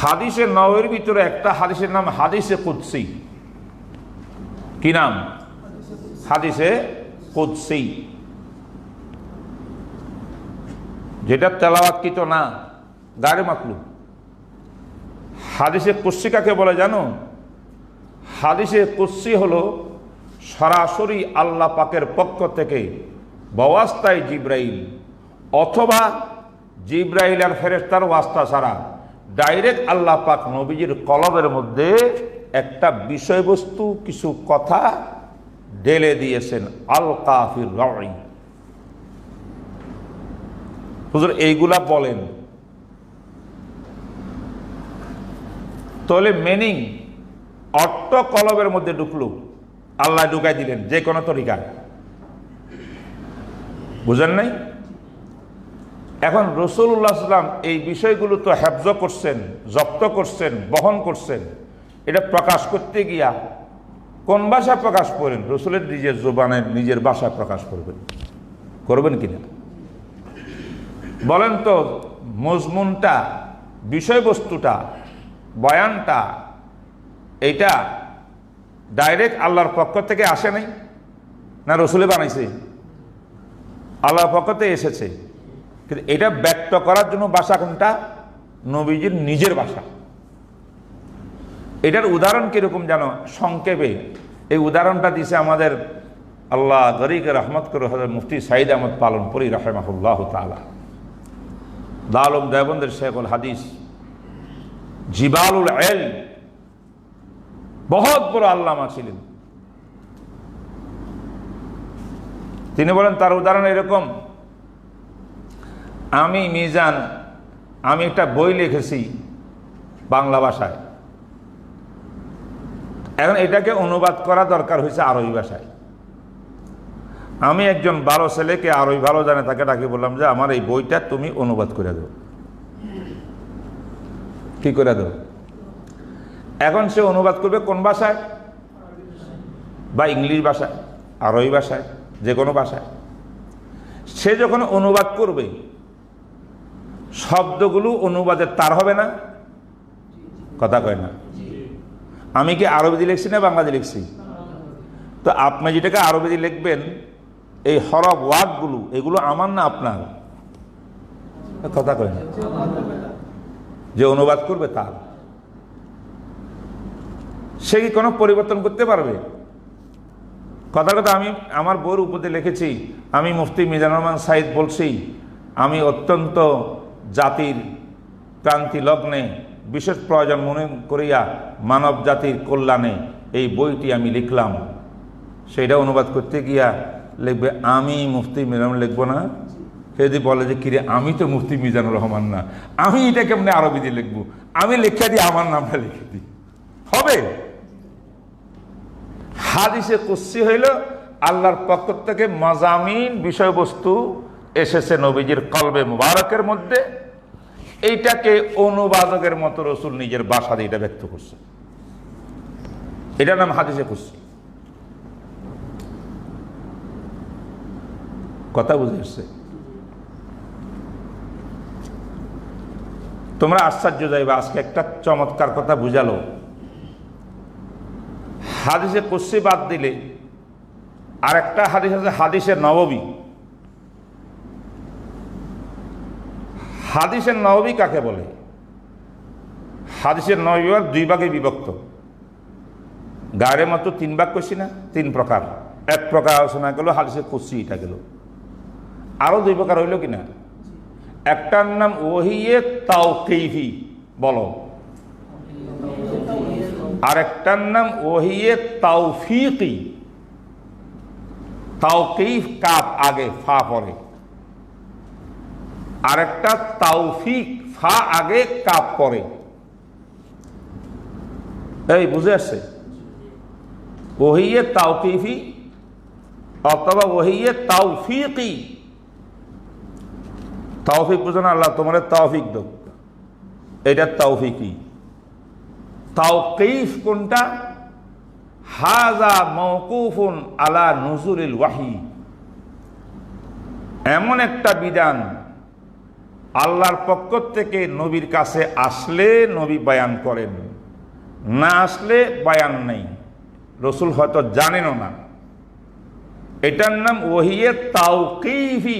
হাদিসে নববীর ভিতরে একটা হাদিসের নাম হাদিসে কুদসি। কি নাম? হাদিসে কুদসি, যেটা তেলাওয়াতকৃত না, গায়রে মাতলু। হাদিসে কুদসি কাকে বলে জানো? হাদিসে কুদসি হলো সরাসরি আল্লাহ পাকের পক্ষ থেকে বওয়াস্তায় জিব্রাইল অথবা জিব্রাইল আর ফেরেশতার ওয়াস্তা ছাড়া ডাইরেক্ট আল্লাহ পাক নবীজির কলবের মধ্যে একটা বিষয়বস্তু, কিছু কথা ঢেলে দিয়েছেন। আল কাফির রাই, হুজুর এইগুলা বলেন। তাহলে মিনিং, অর্থ কলবের মধ্যে ঢুকলো, আল্লাহ ঢুকাই দিলেন যে কোনো তরিকায়। বুঝেন নাই? এখন রাসূলুল্লাহ সাল্লাল্লাহু আলাইহি ওয়াসাল্লাম এই বিষয়গুলো তো হেফজ করছেন, জব্দ করছেন, বহন করছেন। এটা প্রকাশ করতে গিয়া কোন ভাষায় প্রকাশ করেন? রসুলের নিজের জবানের, নিজের ভাষায় প্রকাশ করবেন। করবেন কিনা বলেন তো? মজমুনটা, বিষয়বস্তুটা, বয়ানটা, এইটা ডাইরেক্ট আল্লাহর পক্ষ থেকে আসে নাই না রসুলে বানাইছে? আল্লাহর পক্ষ থেকে এসেছে। কিন্তু এটা ব্যক্ত করার জন্য ভাষা কোনটা? নবীজির নিজের ভাষা। এটার উদাহরণ কিরকম জানো? সংক্ষেপে এই উদাহরণটা দিছে আমাদের আল্লাহ গরিকে রহমত করে হযরত মুফতি সাঈদ আহমদ পালনপুরি রাহিমাহুল্লাহ তাআলা, দারুল দেওবন্দের শেখুল হাদিস, জিবালুল ইলম, বহুত বড় আল্লামা ছিলেন। তিনি বলেন তার উদাহরণ এরকম, আমি মিজান, আমি একটা বই লিখেছি বাংলা ভাষায়, এখন এটাকে অনুবাদ করা দরকার হয়েছে আরবি ভাষায়। আমি একজন ভালো ছেলেকে, আরবি ভালো জানে, তাকে ডাকি বললাম যে আমার এই বইটা তুমি অনুবাদ করে দাও। কি করে দাও? এখন সে অনুবাদ করবে কোন ভাষায়? বা ইংলিশ ভাষায়, আরবি ভাষায়, যে কোনো ভাষায়। সে যখন অনুবাদ করবে, শব্দগুলো অনুবাদের তার হবে না? কথা কয় না? আমি কি আরবিতে লিখছি না বাংলাতে লিখছি? তো আপনি যেটাকে আরবিতে লিখবেন, এই হরফ ওয়ার্ডগুলো এগুলো আমার না আপনার? কথা কয় না, যে অনুবাদ করবে তার। সে কি কোনো পরিবর্তন করতে পারবে? কথার কথা আমি আমার বইয়ের উপরে লিখেছি, আমি মুফতি মিজানুর রহমান সাইদ বলছি, আমি অত্যন্ত জাতির ক্রান্তি লগ্নে বিশেষ প্রয়োজন মনে করিয়া মানব জাতির কল্যাণে এই বইটি আমি লিখলাম। সেইটা অনুবাদ করতে গিয়া লিখবে আমি মুফতি মিজানুর লিখবো না? সে যদি বলে যে কিরে আমি তো মুফতি মিজানুর রহমান না, আমি এটা কেমনে আরবিতে লিখবো? আমি লিখে দিই, আমার নামটা লিখে দিই, হবে? হাদিসে কুদসি হইল আল্লাহর পক্ষ থেকে মাজামিন বিষয়বস্তু এসেছে নবীজির কলবে মুবারকের মধ্যে, এইটাকে অনুবাদকের মতো রসুল নিজের ভাষা দিয়ে এটা ব্যক্ত করছে, এটার নাম হাদিসে কুদসি। কথা বুঝে আসছে? তোমরা আশ্চর্য যাইবা, আজকে একটা চমৎকার কথা বুঝালো। হাদিসে কুদসি বাদ দিলে আর একটা হাদিস আছে হাদিসে নববী। হাদিসের নববী কাকে বলে? হাদিসের নববী দুই ভাগে বিভক্ত। গায়ের মাত্র 3 ভাগ কইছি না, 3 প্রকার। এক প্রকার আলোচনা গেল হাদিসে কুদসি, এটা গেল। আরো 2 প্রকার হইল কিনা? একটার নাম ওহিয়ে তাওকীফি, বলো। আর একটার নাম ওহিয়ে তাওফীকি। তাওকীফ কাপ আগে, ফা পরে। আর একটা তাওফীক, ফা আগে কাপ পরে। এই বুঝে আসছে? ওহিয়ে তাওকীফি অথবা ওহিয়ে তাওফীকি। তাওফিক বুঝো না? আল্লাহ তোমার তাওফিক দাও, এটা তাওফীকি। তাওকীফ কোনটা? হাযা মাওকুফুন আলা নুজুলিল ওয়াহী। এমন একটা বিধান আল্লাহর পক্ষ থেকে নবীর কাছে আসলে নবী বয়ান করেন, না আসলে বয়ান নেই। রসুল হয়তো জানেনও না। এটার নাম ওহিয়ে তাওকীফি।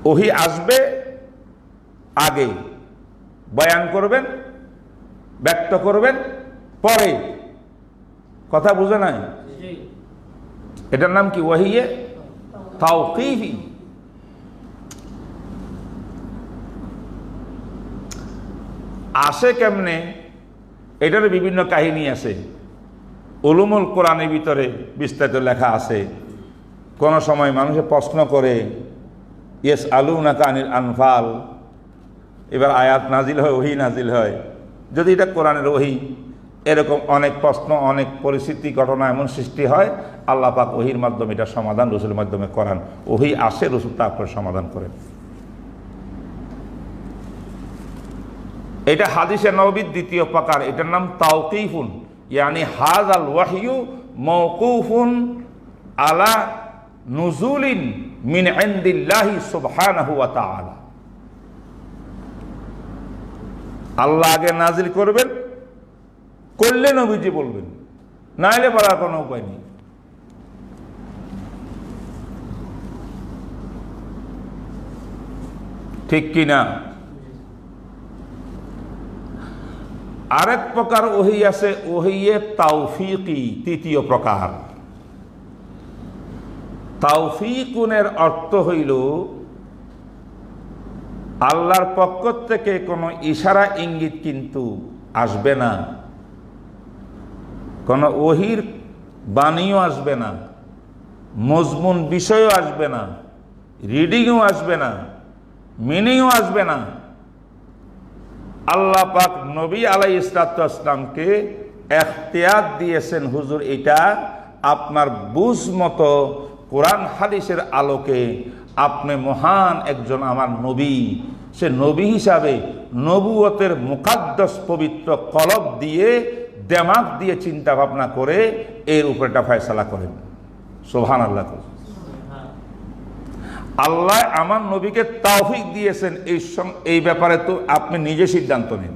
ওহি আসবে আগে, বয়ান করবেন, ব্যক্ত করবেন পরে। কথা বুঝে নাই? এটার নাম কি? ওহিয়ে তাওকীফি। আসে কেমনে? এটার বিভিন্ন কাহিনী আছে, উলুমুল কোরআনের ভিতরে বিস্তারিত লেখা আছে। কোন সময় মানুষে প্রশ্ন করে, ইয়াসআলুনাকা আনিল আনফাল, এবার আয়াত নাজিল হয়, ওহী নাজিল হয়। যদি এটা কোরআনের ওহী, এরকম অনেক প্রশ্ন, অনেক পরিস্থিতি, ঘটনা এমন সৃষ্টি হয়, আল্লাহ পাক ওহীর মাধ্যমে এটা সমাধান রসুলের মাধ্যমে করান। ওহী আসে, রসুল তারপরে সমাধান করেন। এটা হাদিসে নববীর দ্বিতীয় প্রকার, এটার নাম তাওকীফুন। ইয়ানি হাযাল ওয়াহয়ু মাওকুফুন আলা নুজুলিন মিন ইনদিল্লাহি সুবহানাহু ওয়া তাআলা। আল্লাহ আগে নাজিল করবেন, করলে নবীজি বলবেন, না হলে বলার কোনো উপায় নেই। ঠিক কি না? আরেক প্রকার ওহী আছে, ওহিয়ে তাওফীকি, তৃতীয় প্রকার। তাওফীকুনের অর্থ হইল আল্লাহর পক্ষ থেকে কোনো ইশারা ইঙ্গিত কিন্তু আসবে না, কোনো ওহীর বাণীও আসবে না, মজমুন বিষয়ও আসবে না, রিডিংও আসবে না, মিনিংও আসবে না। আল্লাহ পাক নবী আলাইহিস সালামকে এখতিয়ার দিয়েছেন, হুজুর এটা আপনার বুঝ মতো কোরআন হাদিসের আলোকে আপনি মহান একজন আমার নবী, সে নবী হিসাবে নবুয়তের মুকাদ্দাস পবিত্র কলব দিয়ে, দেমাগ দিয়ে চিন্তা ভাবনা করে এর উপরটা ফয়সালা করেন। সুবহানাল্লাহ। আল্লাহ আমার নবীকে তাওফিক দিয়েছেন, এই ব্যাপারে তো আপনি নিজে সিদ্ধান্ত নিন।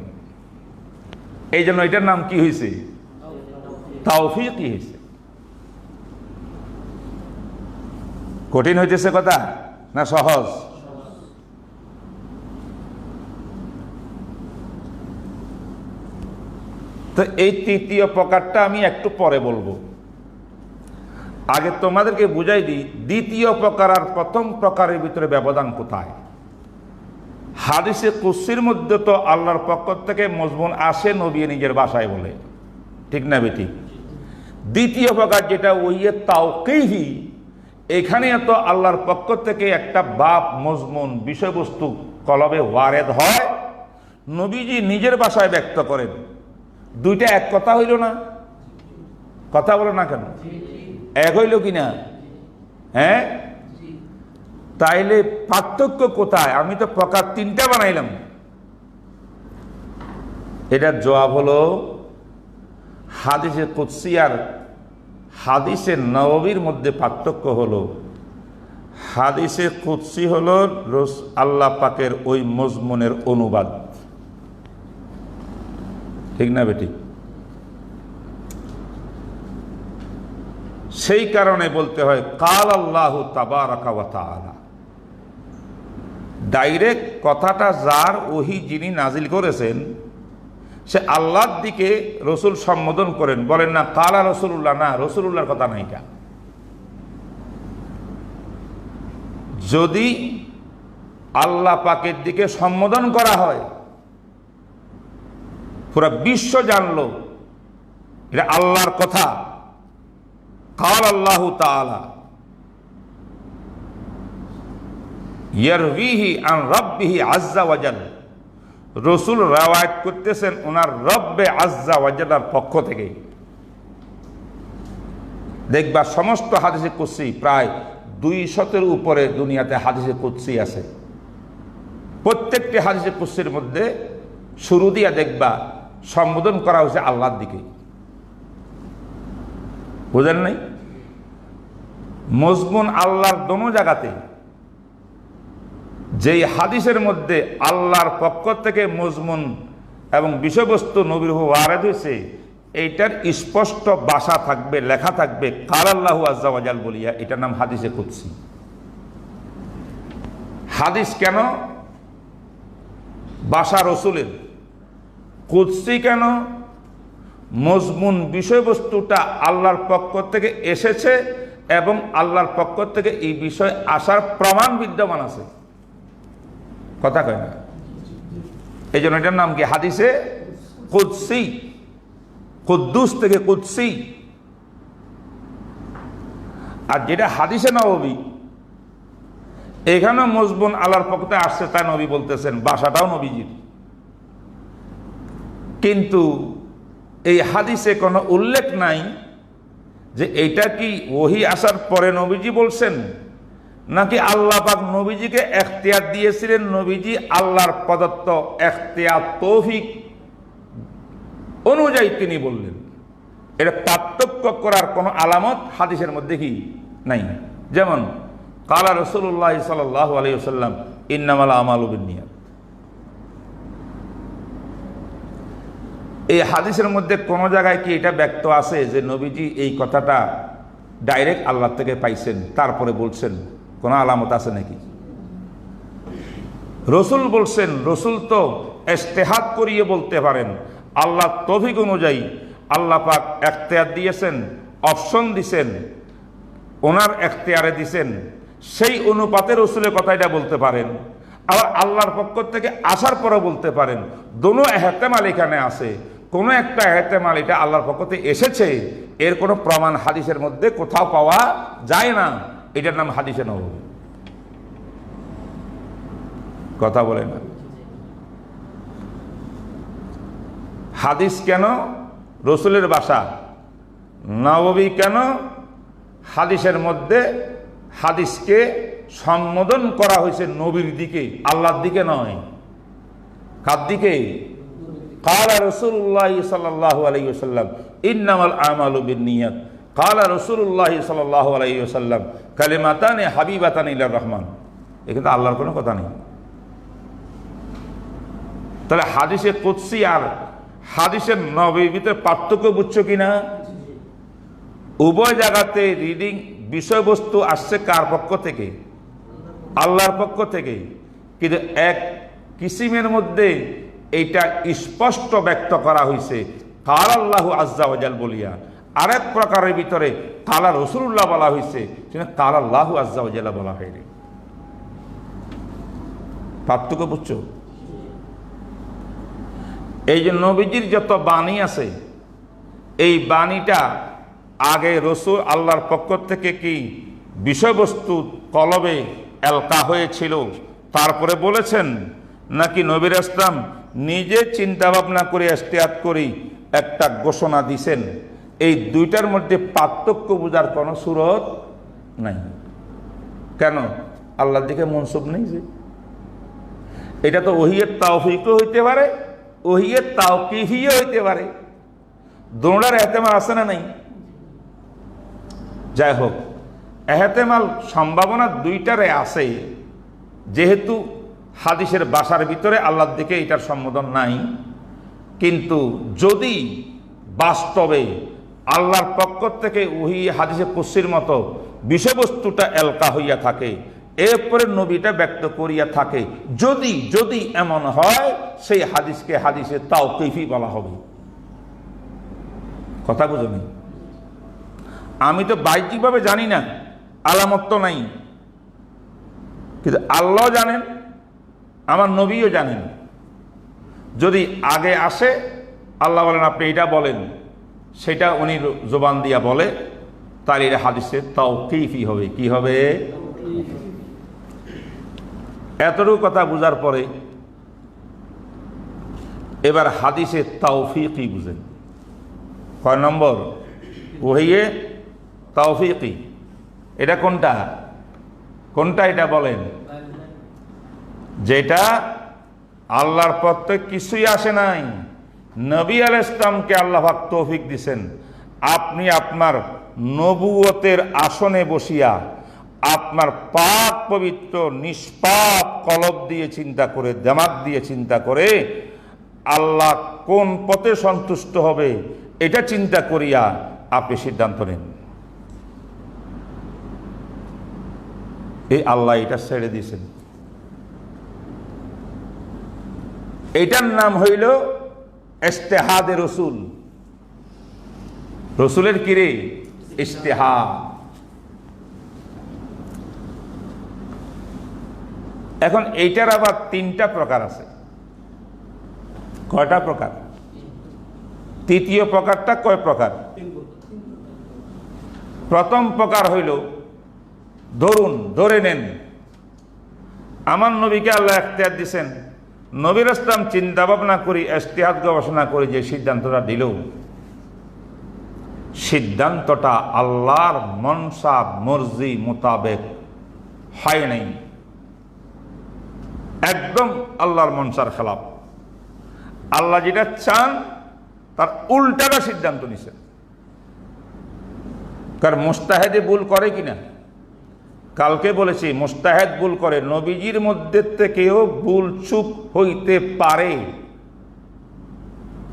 এই জন্য এটার নাম কি হয়েছে? তাওফীকই হয়েছে। কঠিন হইতেছে কথা না সহজ? তো এই তৃতীয় প্রকারটা আমি একটু পরে বলবো, আগে তোমাদেরকে বুঝাই দিই দ্বিতীয় প্রকার আর প্রথম প্রকারের ভিতরে ব্যবধান কোথায়। হাদিসে কুদসির মধ্যে তো আল্লাহর পক্ষ থেকে মজমুন আসে, নবী নিজের ভাষায় বলে, ঠিক না বেঠিক? দ্বিতীয় প্রকার যেটা ওইয়ে তাওকীফি, এখানে তো আল্লাহর পক্ষ থেকে একটা বাপ মজমুন বিষয়বস্তু কলবে ওয়ারেদ হয়, নবীজি নিজের ভাষায় ব্যক্ত করেন। দুইটা এক কথা হইল না? কথা বলো না কেন? এক হইল কিনা? হ্যাঁ, তাইলে পার্থক্য কোথায়? আমি তো প্রকার তিনটা বানাইলাম। এটার জবাব হলো হাদিসে কুদসি আর হাদিসে নববীর মধ্যে পার্থক্য হলো, হাদিসে কুদসি হলো আল্লাহ পাকের ওই মজমুনের অনুবাদ, ঠিক না বেটি? সেই কারণে বলতে হয় কাল আল্লাহু তাবারাকা ওয়া তাআলা। ডাইরেক্ট কথাটা যার ওহী যিনি নাজিল করেছেন সে আল্লাহর দিকে রসুল সম্বোধন করেন, বলেন না কালা রসুল্লাহ, না রসুল্লাহর কথা নাই। এটা যদি আল্লাহ পাকের দিকে সম্বোধন করা হয়, পুরা বিশ্ব জানলো এটা আল্লাহর কথা। কাল আল্লাহু তাআলা ইয়ারবিহি আন রাব্বিহি আযযা ওয়া জাল্লা, রসুল রাওয়ায়াত করতেছেন ওনার রব্বে আযযা ওয়া জাল্লার পক্ষ থেকে। দেখবা সমস্ত হাদিসে কুদসি প্রায় 200-এর উপরে দুনিয়াতে হাদিসে কুদসি আছে। প্রত্যেকটি হাদিসে কুদসির মধ্যে শুরু দিয়া দেখবা সম্বোধন করা হয়েছে আল্লাহর দিকে। বুঝেন নাই? মজমুন আল্লাহর দোনো জায়গাতে। যেই হাদিসের মধ্যে আল্লাহর পক্ষ থেকে মজমুন এবং বিষয়বস্তু নবীর ওয়ারেদ হয়েছে, এইটার স্পষ্ট ভাষা থাকবে, লেখা থাকবে কাল আল্লাহু আযযা ওয়া জাল বলিয়া, এটার নাম হাদিসে কুদসি। হাদিস কেন? ভাষা রসুলের। কুদসি কেন? মজমুন বিষয়বস্তুটা আল্লাহর পক্ষ থেকে এসেছে এবং আল্লাহর পক্ষ থেকে এই বিষয় আসার প্রমাণ বিদ্যমান আছে। কথা কয় না? এই জন্য এটার নাম কি? হাদিসে কুদসি। কুদ্দুস থেকে কুদসি। আর যেটা হাদিসে নববী, এখানেও মজমুন আল্লাহর পক্ষ থেকে আসছে, তাই নবী বলতেছেন, ভাষাটাও নবীজির। কিন্তু এই হাদিসে কোনো উল্লেখ নাই যে এইটা কি ওহী আসার পরে নবীজি বলছেন, নাকি আল্লাহ পাক নবীজিকে এখতিয়ার দিয়েছিলেন, নবীজি আল্লাহর প্রদত্ত এখতিয়ার তৌফিক অনুযায়ী তিনি বললেন। এটা পার্থক্য করার কোনো আলামত হাদিসের মধ্যে কি নাই। যেমন কালা রাসূলুল্লাহ সাল্লাল্লাহু আলাইহি ওয়াসাল্লাম ইন্নামাল আমালু বিন্নিয়াত, এই হাদিসের মধ্যে কোন জায়গায় কি এটা ব্যক্ত আছে যে নবীজি এই কথাটা ডাইরেক্ট আল্লাহ থেকে পাইছেন তারপরে বলছেন? কোন আলামত আছে নাকি? রসুল বলছেন, রসুল তো ইজতিহাদ করিয়ে বলতে পারেন, আল্লাহ তৌফিক অনুযায়ী আল্লাহ পাক এখতিয়ার দিয়েছেন, অপশন দিছেন, ওনার এখতিয়ারে দিছেন, সেই অনুপাতে রসুলের কথা এটা বলতে পারেন। আবার আল্লাহর পক্ষ থেকে আসার পরে বলতে পারেন। দোনো এহতেমাল এখানে আছে। কোনো একটা এহতেমাল এটা আল্লাহর পক্ষ থেকে এসেছে, এর কোনো প্রমাণ হাদিসের মধ্যে কোথাও পাওয়া যায় না। এটার নাম হাদিসে নববী। কথা বলে না? হাদিস কেন? রসুলের ভাষা। নববী কেন? হাদিসের মধ্যে হাদিসকে সম্বোধন করা হয়েছে নবীর দিকে, আল্লাহর দিকে নয়। কার দিকে? কালা রাসূলুল্লাহ সাল্লাল্লাহু আলাইহি ওয়াসাল্লাম ইন্নামাল আমালু বিন্নিয়াত, কালা রাসূলুল্লাহ সাল্লাল্লাহু আলাইহি ওয়াসাল্লাম কালিমাতানি হাবিবাতানি ইলার রহমান। এখানে আল্লাহর কোনো কথা নেই। তাহলে হাদিসে কুদসি আর হাদিসের নবীর ভিতরে পার্থক্য বুঝছো কিনা? উভয় জায়গাতে রিডিং বিষয়বস্তু আসছে কার পক্ষ থেকে? আল্লাহর পক্ষ থেকে। কিন্তু এক কিসিমের মধ্যে এইটা স্পষ্ট ব্যক্ত করা হয়েছে কাল আল্লাহু আজ্জা ওয়াজাল বলিয়া, আরেক প্রকারের ভিতরে কালা রাসূলুল্লাহ বলা হয়েছে, সেটা কাল আল্লাহু আজ্জা ওয়াজাল বলা হয়নি। পার্থক্য বুঝছো? এই যে নবীজির যত বাণী আছে, এই বাণীটা আগে রসুল আল্লাহর পক্ষ থেকে কি বিষয়বস্তু কলবে এলকা হয়েছিল, তারপরে বলেছেন, নাকি নবীর ইসলাম নিজে চিন্তা ভাবনা করে ইজতিহাদ করি একটা ঘোষণা দিছেন? এই দুইটার মধ্যে পার্থক্য বোঝার কোনো সুরত নাই। কেন? আল্লাহর দিকে মনসুব নেই যে। এটা তো ওহিয়ের তাওফিকও হইতে পারে, ওহিয়ের তাওকিফিও হইতে পারে, দোনোটার এহতেমাল আছে না নাই? যাই হোক, এহতেমাল সম্ভাবনা দুইটারে আছে, যেহেতু হাদিসের বাসার ভিতরে আল্লাহর দিকে এটার সম্বোধন নাই। কিন্তু যদি বাস্তবে আল্লাহর পক্ষ থেকে ওহি হাদিসে কুদসির মতো বিষয়বস্তুটা এলকা হইয়া থাকে, এরপরে নবীটা ব্যক্ত করিয়া থাকে, যদি যদি এমন হয়, সেই হাদিসকে হাদিসে তাওকিফি বলা হবে। কথা বুঝুনি? আমি তো বাহ্যিকভাবে জানি না, আলামত তো নাই, কিন্তু আল্লাহ জানেন, আমার নবীও জানেন। যদি আগে আসে, আল্লাহ বলেন আপনি এটা বলেন, সেটা উনি জবান দিয়া বলে, তার এটা হাদিসে তাওকিফি হবে। কি হবে? এতটুকু কথা বুঝার পরে এবার হাদিসে তাওফিকি বুঝেন। কয় নম্বর? ওহিয়ে তাওফিকি। এটা কোনটা? কোনটা এটা বলেন? যেটা আল্লাহর পথে কিছুই আসে নাই, নবী আলাইহিস সালামকে আল্লাহ পাক তৌফিক দিছেন, আপনি আপনার নবুয়তের আসনে বসিয়া আপনার পাক পবিত্র নিষ্পাপ কলব দিয়ে চিন্তা করে, দিমাগ দিয়ে চিন্তা করে আল্লাহ কোন পথে সন্তুষ্ট হবে এটা চিন্তা করিয়া আপনি সিদ্ধান্ত নেন। এই আল্লাহ এটা ছেড়ে দিয়েছেন। এটার নাম হইল ইজতিহাদে রসুল। রসুলের কিরে? ইজতিহাদ। এখন এইটার আবার তিনটা প্রকার আছে। কয়টা প্রকার? তৃতীয় প্রকারটা কয় প্রকার? প্রথম প্রকার হইল, ধরে নেন আমার নবীকে আল্লাহ ইখতিয়ার দিয়েছেন, নবীর ইসলাম চিন্তা ভাবনা করি, ইজতিহাদ গবেষণা করে যে সিদ্ধান্তটা দিল, সিদ্ধান্তটা আল্লাহর মনসা মর্জি মোতাবেক হয় নাই, একদম আল্লাহর মনসার খেলাফ। আল্লাহ যেটা চান তার উল্টাটা সিদ্ধান্ত নিছেন। কারণ মুস্তাহেদে ভুল করে কিনা? কালকে বলেছি মুস্তাহেদ ভুল করে, নবীজির মধ্যে থেকেও ভুল চুক হইতে পারে,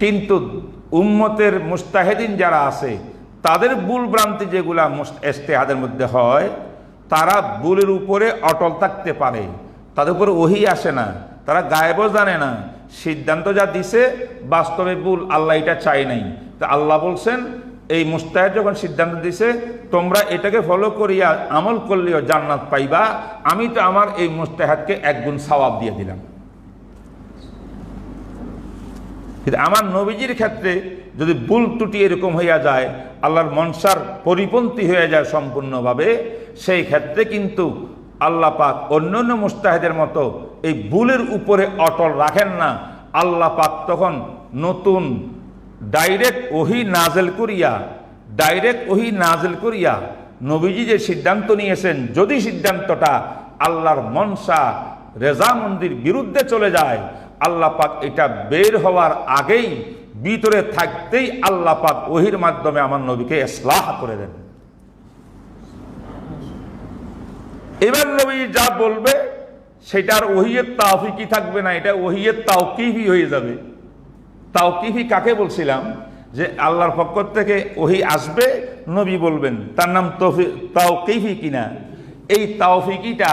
কিন্তু উম্মতের মুস্তাহেদিন যারা আছে তাদের ভুল ভ্রান্তি যেগুলা ইজতিহাদের মধ্যে হয়, তারা ভুলের উপরে অটল থাকতে পারে, তাদের উপরে ওহী আসে না, তারা গায়েবও জানে না, সিদ্ধান্ত যা দিছে বাস্তবে ভুল, আল্লাহ এটা চাই নাই। তা আল্লাহ বলছেন এই মুস্তাহেদ যখন সিদ্ধান্ত দিছে, তোমরা এটাকে ফলো করিয়া আমল করলেও জান্নাত পাইবা, আমি তো আমার এই মুস্তাহেদকে একগুণ সওয়াব দিয়ে দিলাম। কিন্তু আমার নবীজির ক্ষেত্রে যদি ভুল ত্রুটি এরকম হইয়া যায়, আল্লাহর মনসার পরিপন্থী হয়ে যায় সম্পূর্ণভাবে, সেই ক্ষেত্রে কিন্তু আল্লাহ পাক অন্যান্য মুস্তাহেদের মতো এই ভুলের উপরে অটল রাখেন না। আল্লাহ পাক তখন নতুন ডাইরেক্ট ওহী নাজেল করিয়া নবীজি যে সিদ্ধান্ত নিয়েছেন, যদি সিদ্ধান্তটা আল্লাহর মনসা রেজামন্দির বিরুদ্ধে চলে যায়, আল্লাহ পাক এটা বের হওয়ার আগেই, ভিতরে থাকতেই আল্লাহ পাক ওহীর মাধ্যমে আমার নবীকে ইসলাহ করে দেন। এবার নবী যা বলবে সেটার ওহিয়ের তাওফিকি থাকবে না, এটা ওহিয়ের তাওকিফি হয়ে যাবে। তাওকিফি কাকে বলছিলাম? যে আল্লাহর পক্ষ থেকে ওহী আসবে, নবী বলবেন, তার নাম তাওকিফি কিনা? এই তাওফিকিটা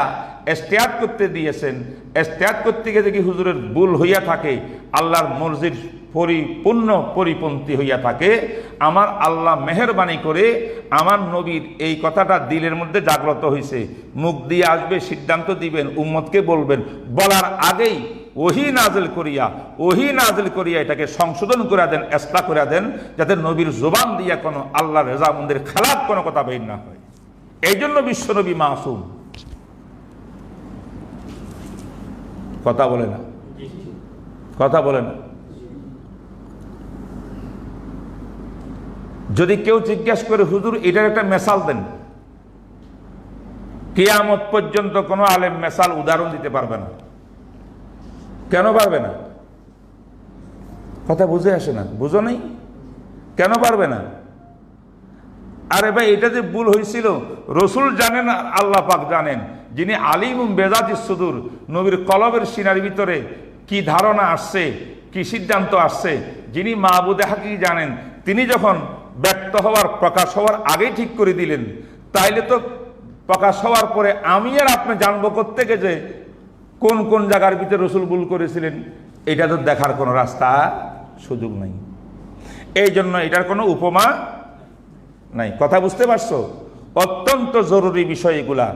ইস্তেহাদ করতে দিয়েছেন। ইস্তেহাদ করতে গিয়ে যদি হুজুরের ভুল হইয়া থাকে, আল্লাহর মর্জির পরিপূর্ণ পরিপন্থী হইয়া থাকে, আমার আল্লাহ মেহেরবানি করে আমার নবীর এই কথাটা দিলের মধ্যে জাগ্রত হয়েছে, মুখ দিয়ে আসবে, সিদ্ধান্ত দিবেন, উম্মতকে বলবেন, বলার আগেই ওহী নাজিল করিয়া এটাকে সংশোধন করে দেন, ইসলাহ করে দেন, যাতে নবীর জবান দিয়া কোনো আল্লাহর রেজামন্দের খেলাফ কোনো কথা বের না হয়। এই জন্য বিশ্বনবী মাসুম। কথা বলে না, কথা বলে না। যদি কেউ জিজ্ঞাসা করে, হুজুর এটার একটা মেসাল দেন, কিয়ামত পর্যন্ত কোনো আলেম মেসাল উদাহরণ দিতে পারবে না। কেন পারবে না? কথা বুঝে আসে না, বুঝো নেই কেন পারবে না? আরে ভাই, এটা যে ভুল হয়েছিল রসুল জানেন, আল্লাহ পাক জানেন, যিনি আলিমুম বেজাতিস সুদূর, নবীর কলবের সিনার ভিতরে কি ধারণা আসছে, কি সিদ্ধান্ত আসছে, যিনি মাহবুদে হাকিকি জানেন, তিনি যখন ব্যক্ত হওয়ার, প্রকাশ হওয়ার আগেই ঠিক করে দিলেন, তাইলে তো প্রকাশ হওয়ার পরে আমি আর আপনি জানবো কোত্থেকে যে কোন কোন জায়গার ভিতরে রসুল ভুল করেছিলেন? এটা তো দেখার কোনো রাস্তা, সুযোগ নাই। এই জন্য এটার কোনো উপমা নাই। কথা বুঝতে পারছো? অত্যন্ত জরুরি বিষয় এগুলা,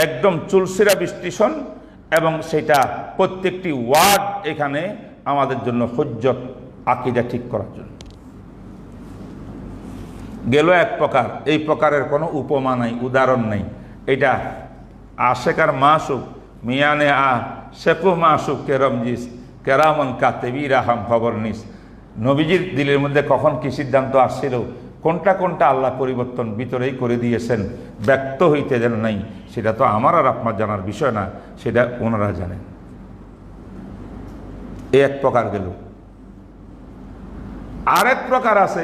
একদম চুলসিরা বিশ্লেষণ, এবং সেটা প্রত্যেকটি ওয়ার্ড এখানে আমাদের জন্য হুজ্জত, আকীদা ঠিক করার জন্য। গেল এক প্রকার, এই প্রকারের কোনো উপমা নাই, উদাহরণ নাই। এটা আশেকার মাসুক মিয়ানে শেকু মাসুক কেরমজিস কেরামন কাতেবির আহাম খবর নিস। নবীজির দিলের মধ্যে কখন কি সিদ্ধান্ত আসছিল, কোনটা কোনটা আল্লাহ পরিবর্তন ভিতরেই করে দিয়েছেন, ব্যক্ত হইতে যেন নাই, সেটা তো আমার আর আপনার জানার বিষয় না, সেটা ওনারা জানেন। এই এক প্রকার গেল। আরেক প্রকার আছে,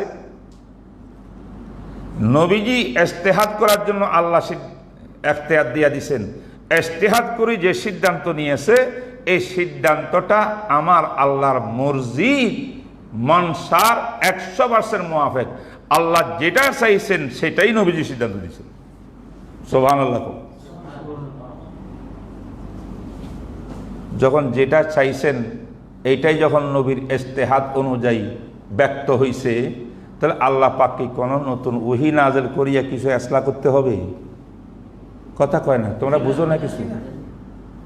নবীজি ইজতিহাদ করার জন্য আল্লাহ ইখতিয়ার দিয়া দিছেন, ইজতিহাদ করে যে সিদ্ধান্ত নিয়েছে, এই সিদ্ধান্তটা আমার আল্লাহর মর্জি মনসার 100% মুআফিক। আল্লাহ যেটা চাইছেন সেটাই নবীজি সিদ্ধান্ত দিয়েছেন। সুবহানাল্লাহ। যখন যেটা চাইছেন এইটাই যখন নবীর ইজতিহাদ অনুযায়ী ব্যক্ত হইছে, তাহলে আল্লাহ পাক কি কোনো নতুন ওহী নাযিল করিয়া কিছু ইসলাহ করতে হবে? কথা কয় না, তোমরা বুঝো না, কিছু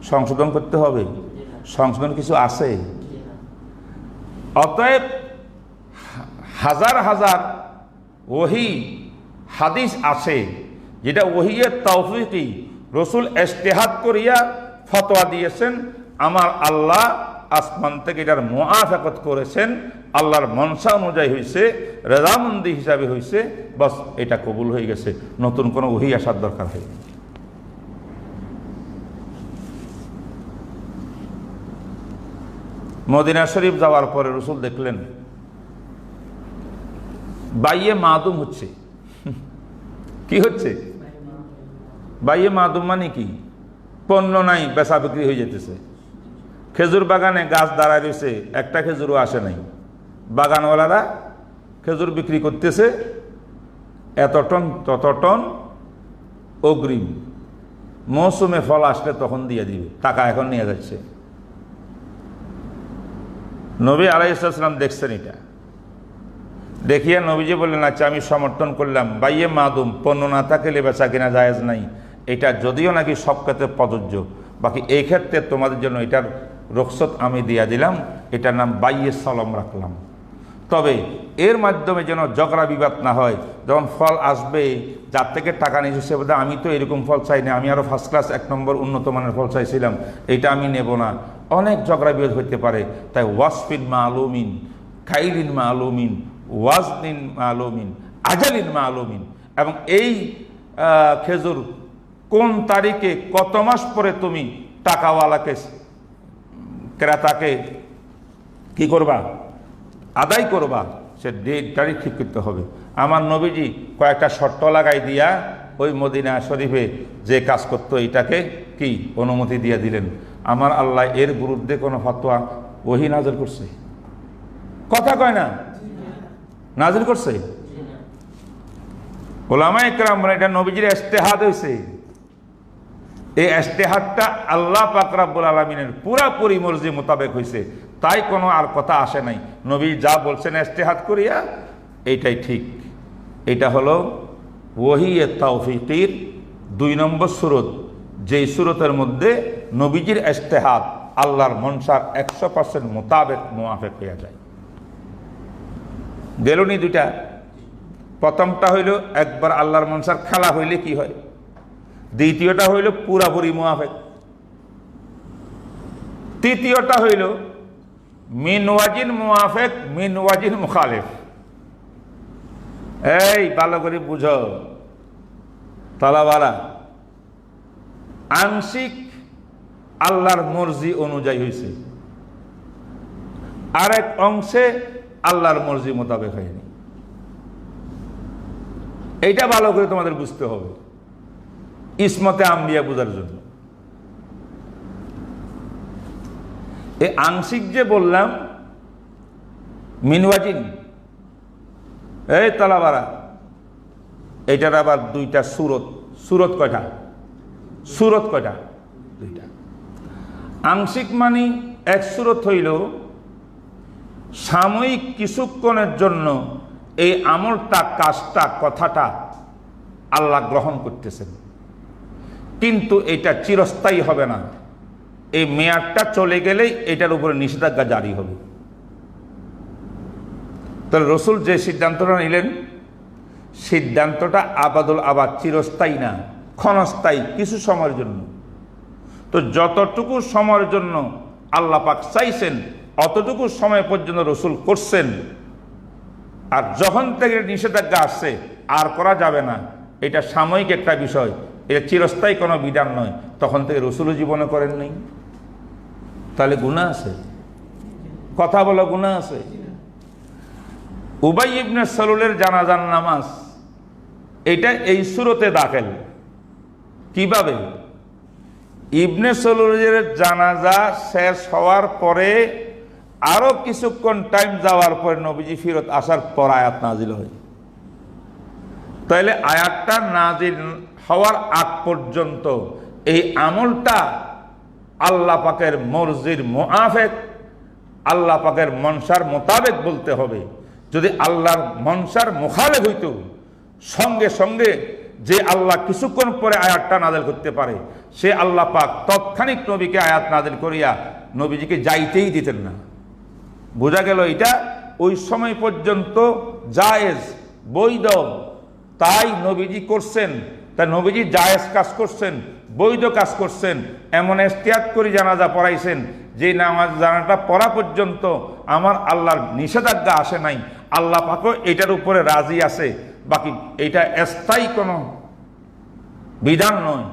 সংশোধন করতে হবে? সংশোধন কিছু আছে? অতএব হাজার হাজার ওহী হাদিস আছে, যেটা ওহীর তাওফীকি রসুল ইজতিহাদ করিয়া ফতোয়া দিয়েছেন, আমার আল্লাহ আসমান থেকে এটার মুআফাকত করেছেন, আল্লাহর মনসা অনুযায়ী হয়েছে, রেজামন্দি হিসাবে হয়েছে, বাস এটা কবুল হয়ে গেছে, নতুন কোনো ওহী আসার দরকার হয়। মদিনা শরীফ যাওয়ার পরে রসুল দেখলেন বাইয়ে মাদুম হচ্ছে। কি হচ্ছে? বাইয়ে মাদুম মানে কি? পণ্য নাই, বেচা বিক্রি হয়ে যেতেছে। খেজুর বাগানে গাছ দাঁড়ায় রয়েছে, একটা খেজুরও আসে নাই, বাগানওয়ালারা খেজুর বিক্রি করতেছে, এত টন তত টন অগ্রিম, মৌসুমে ফল আসলে তখন দিয়ে দিবে, টাকা এখন নিয়ে যাচ্ছে। নবী আলাইহিস সালাম দেখছেন এটা, দেখিয়া নবীজি বললেন, আচ্ছা আমি সমর্থন করলাম, বাইয়ে মাদুম, পণ্য না থাকলে বেচা কিনা জায়েজ নাই, এটা যদিও নাকি সব ক্ষেত্রে প্রযোজ্য, বাকি এই ক্ষেত্রে তোমাদের জন্য এটার রুখসত আমি দিয়া দিলাম, এটার নাম বাইয়ে সালাম রাখলাম। তবে এর মাধ্যমে যেন ঝগড়া বিবাদ না হয়, যখন ফল আসবে যার থেকে টাকা নিয়েছে সে বলতে আমি তো এরকম ফল চাই না, আমি আরও ফার্স্ট ক্লাস 1 নম্বর উন্নত মানের ফল চাইছিলাম, এটা আমি নেব না, অনেক ঝগড়া বিবাদ হইতে পারে। তাই ওয়াসফিন মালুমিন, খাইরিন মালুমিন, ওয়াজনিন মালুমিন, আজালিন মালুমিন, এবং এই খেজুর কোন তারিখে কত মাস পরে তুমি টাকাওয়ালাকে, ক্রেতাকে কি করবা, আদায় করবা, সে ডেট তারিখ ঠিক করতে হবে। আমার নবীজি কয়েকটা শর্ত লাগাই দিয়া ওই মদিনা শরীফে যে কাজ করতো এটাকে কি অনুমতি দিয়ে দিলেন। আমার আল্লাহ এর বিরুদ্ধে কোনো ফতোয়া ওহী নাযিল করছে? কথা কয় না? নাজিল করছে ওলামায়ে কেরাম বলেন এটা নবীজির ইজতিহাদ হয়েছে। এই ইজতিহাদটা আল্লাহ পাক রব্বুল আলামিনের পুরাপুরি মর্জি মোতাবেক হয়েছে, তাই কোনো আর কথা আসে নাই। নবী যা বলছেন ইজতিহাদ করিয়া এইটাই ঠিক। এটা হলো ওহীয়ে তাওফীকের 2 নম্বর সূরত, যেই সূরতের মধ্যে নবীজির ইজতিহাদ আল্লাহর মনসার 100% মোতাবেক মুওয়াফেক হয়ে যায়। গেলনি দুইটা। প্রথমটা হইল একবার আল্লাহর মনসার খেলা হইলে কি হয়, দ্বিতীয়টা হইল পুরাপুরি মুওয়াফেক, তৃতীয়টা হইল মিন ওয়াজিন মুওয়াফেক মিন ওয়াজিন মুখালিফ। এই ভালো করে বুঝো তালাবালা, আংশিক আল্লাহর মর্জি অনুযায়ী হয়েছে, আরেক অংশে আল্লাহর মর্জি মোতাবেক হয়নি। এইটা ভালো করে তোমাদের বুঝতে হবে ইসমতে আম্বিয়া বোঝার জন্য। এই আংশিক যে বললাম মিনওয়াজিন, এই তালাবারা, এইটার আবার 2টা সূরত। সূরত কয়টা? সূরত কয়টা? 2টা। আংশিক মানে এক সূরত হইল সাময়িক কিছুক্ষণের জন্য এই আমলটা, কাজটা, কথাটা আল্লাহ গ্রহণ করতেছেন, কিন্তু এটা চিরস্থায়ী হবে না। এই মেয়াদটা চলে গেলেই এটার উপরে নিষেধাজ্ঞা জারি হবে। তাহলে রসুল যে সিদ্ধান্তটা নিলেন, সিদ্ধান্তটা আবাদুল আবাদ, চিরস্থায়ী না, ক্ষণস্থায়ী, কিছু সময়ের জন্য। তো যতটুকু সময়ের জন্য আল্লাহ পাক চাইছেন অতটুকু সময় পর্যন্ত রসুল করছেন, আর যখন থেকে নিষেধাজ্ঞা আসছে আর করা যাবে না, এটা সাময়িক একটা বিষয়, এটা চিরস্থায়ী কোনো বিধান নয়, তখন থেকে রসুলও জীবনে করেন নাই। তাহলে গুনাহ আছে, কথা বলা গুনাহ আছে। উবাই ইবনে সালুলের জানাজার নামাজ, এটা এই সূরতে দাখিল। কিভাবে? ইবনে সালুলের জানাজা শেষ হওয়ার পরে আরো কিছুক্ষণ টাইম যাওয়ার পরে নবীজি ফিরত আসার পর আয়াত নাজিল হয়। তাইলে আয়াতটা নাজিল হওয়ার আগ পর্যন্ত এই আমলটা আল্লাহ পাকের মর্জির মুআফেক, আল্লাহ পাকের মনসার মোতাবেক বলতে হবে। যদি আল্লাহর মনসার মুখালেফ হইতো, সঙ্গে সঙ্গে যে আল্লাহ কিছুক্ষণ পরে আয়াতটা নাজিল করতে পারে, সে আল্লাহ পাক তৎক্ষণিক নবীকে আয়াত নাজিল করিয়া নবীজিকে যাইতেই দিতেন না। বোঝা গেল এটা ওই সময় পর্যন্ত জায়েজ, বৈধ, তাই নবীজি করছেন। তাই নবীজি জায়েজ কাজ করছেন, বৈধ কাজ করছেন, এমন ইহতিয়াত করে জানাজা পড়াইছেন যে নামাজ জানাটা পড়া পর্যন্ত আমার আল্লাহর নিষেধাজ্ঞা আসে নাই, আল্লাহ পাকও এটার উপরে রাজি আছে। বাকি এটা স্থায়ী কোনো বিধান নয়,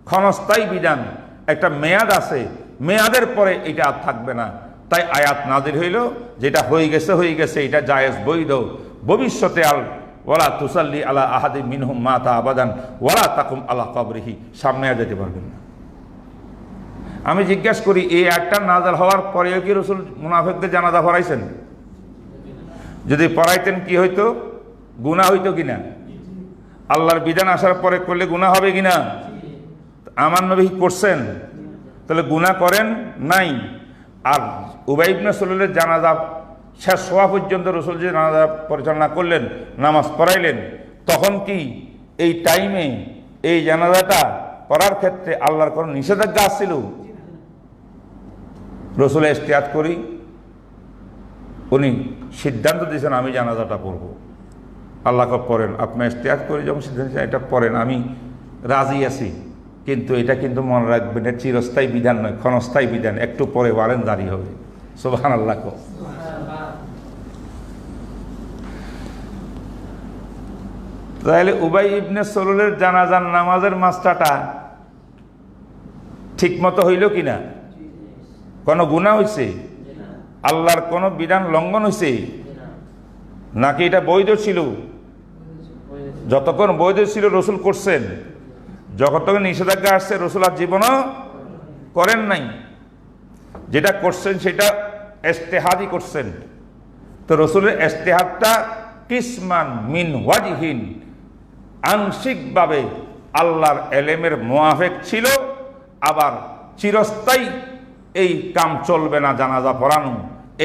ক্ষণস্থায়ী বিধান, একটা মেয়াদ আছে, মেয়াদের পরে এটা আর থাকবে না। তাই আয়াত নাজিল হইল, যেটা হয়ে গেছে, এটা জায়েজ, বৈধ। ভবিষ্যতে আল ওয়ালা তুসাল্লি আলা আহাদি মিনহুম মাতা আবাদান ওয়ালা তাকুম আলা কবরিহি, সামনে আর যেতে পারবেন না। আমি জিজ্ঞাসা করি, এই আয়াতটা নাজিল হওয়ার পরেও কি রাসূল মুনাফিকদের জানাজা পড়াইছেন? যদি পড়াইতেন কি হইতো? গুনাহ হইতো কিনা? আল্লাহর বিধান আসার পরে করলে গুনাহ হবে কিনা? আমার নবী করছেন, তাহলে গুনাহ করেন নাই। আর উবাই ইবনে সালুলের জানাজা শেষ হওয়া পর্যন্ত রাসূল যে জানাজা পরিচালনা করলেন, নামাজ পড়াইলেন, তখন কি এই টাইমে এই জানাজাটা করার ক্ষেত্রে আল্লাহর কোনো নিষেধাজ্ঞা আসছিল? রাসূল ইহতিয়াত করি উনি সিদ্ধান্ত দিয়েছেন আমি জানাজাটা পড়ব। আল্লাহকে পড়েন, আপনি ইহতিয়াত করে যখন সিদ্ধান্ত এটা পড়েন, আমি রাজি আছি, কিন্তু এটা কিন্তু মনে রাখবেন এটা চিরস্থায়ী বিধান নয়, ক্ষণস্থায়ী বিধান, একটু পরে ওয়ারেন্ট জারি হবে। সুবহানাল্লাহ। তাহলে উবাই ইবনে সালুলের জানাজার নামাজের মাসলাটা ঠিক মতো হইল কিনা? কোনো গুনাহ হয়েছে? আল্লাহর কোনো বিধান লঙ্ঘন হয়েছে নাকি এটা বৈধ ছিল? যতক্ষণ বৈধ ছিল রাসূল করছেন, যতক্ষণ নিষেধাজ্ঞা আসছে রাসূল আর জীবনও করেন নাই। যেটা করছেন সেটা ইজতিহাদি করছেন, তো রসুলের ইজতিহাদটা কিসমান মিন ওয়াজহিন, আংশিকভাবে আল্লাহর এলেমের মুআফিক ছিল, আবার চিরস্থায়ী এই কাম চলবে না জানাজা পড়ানো,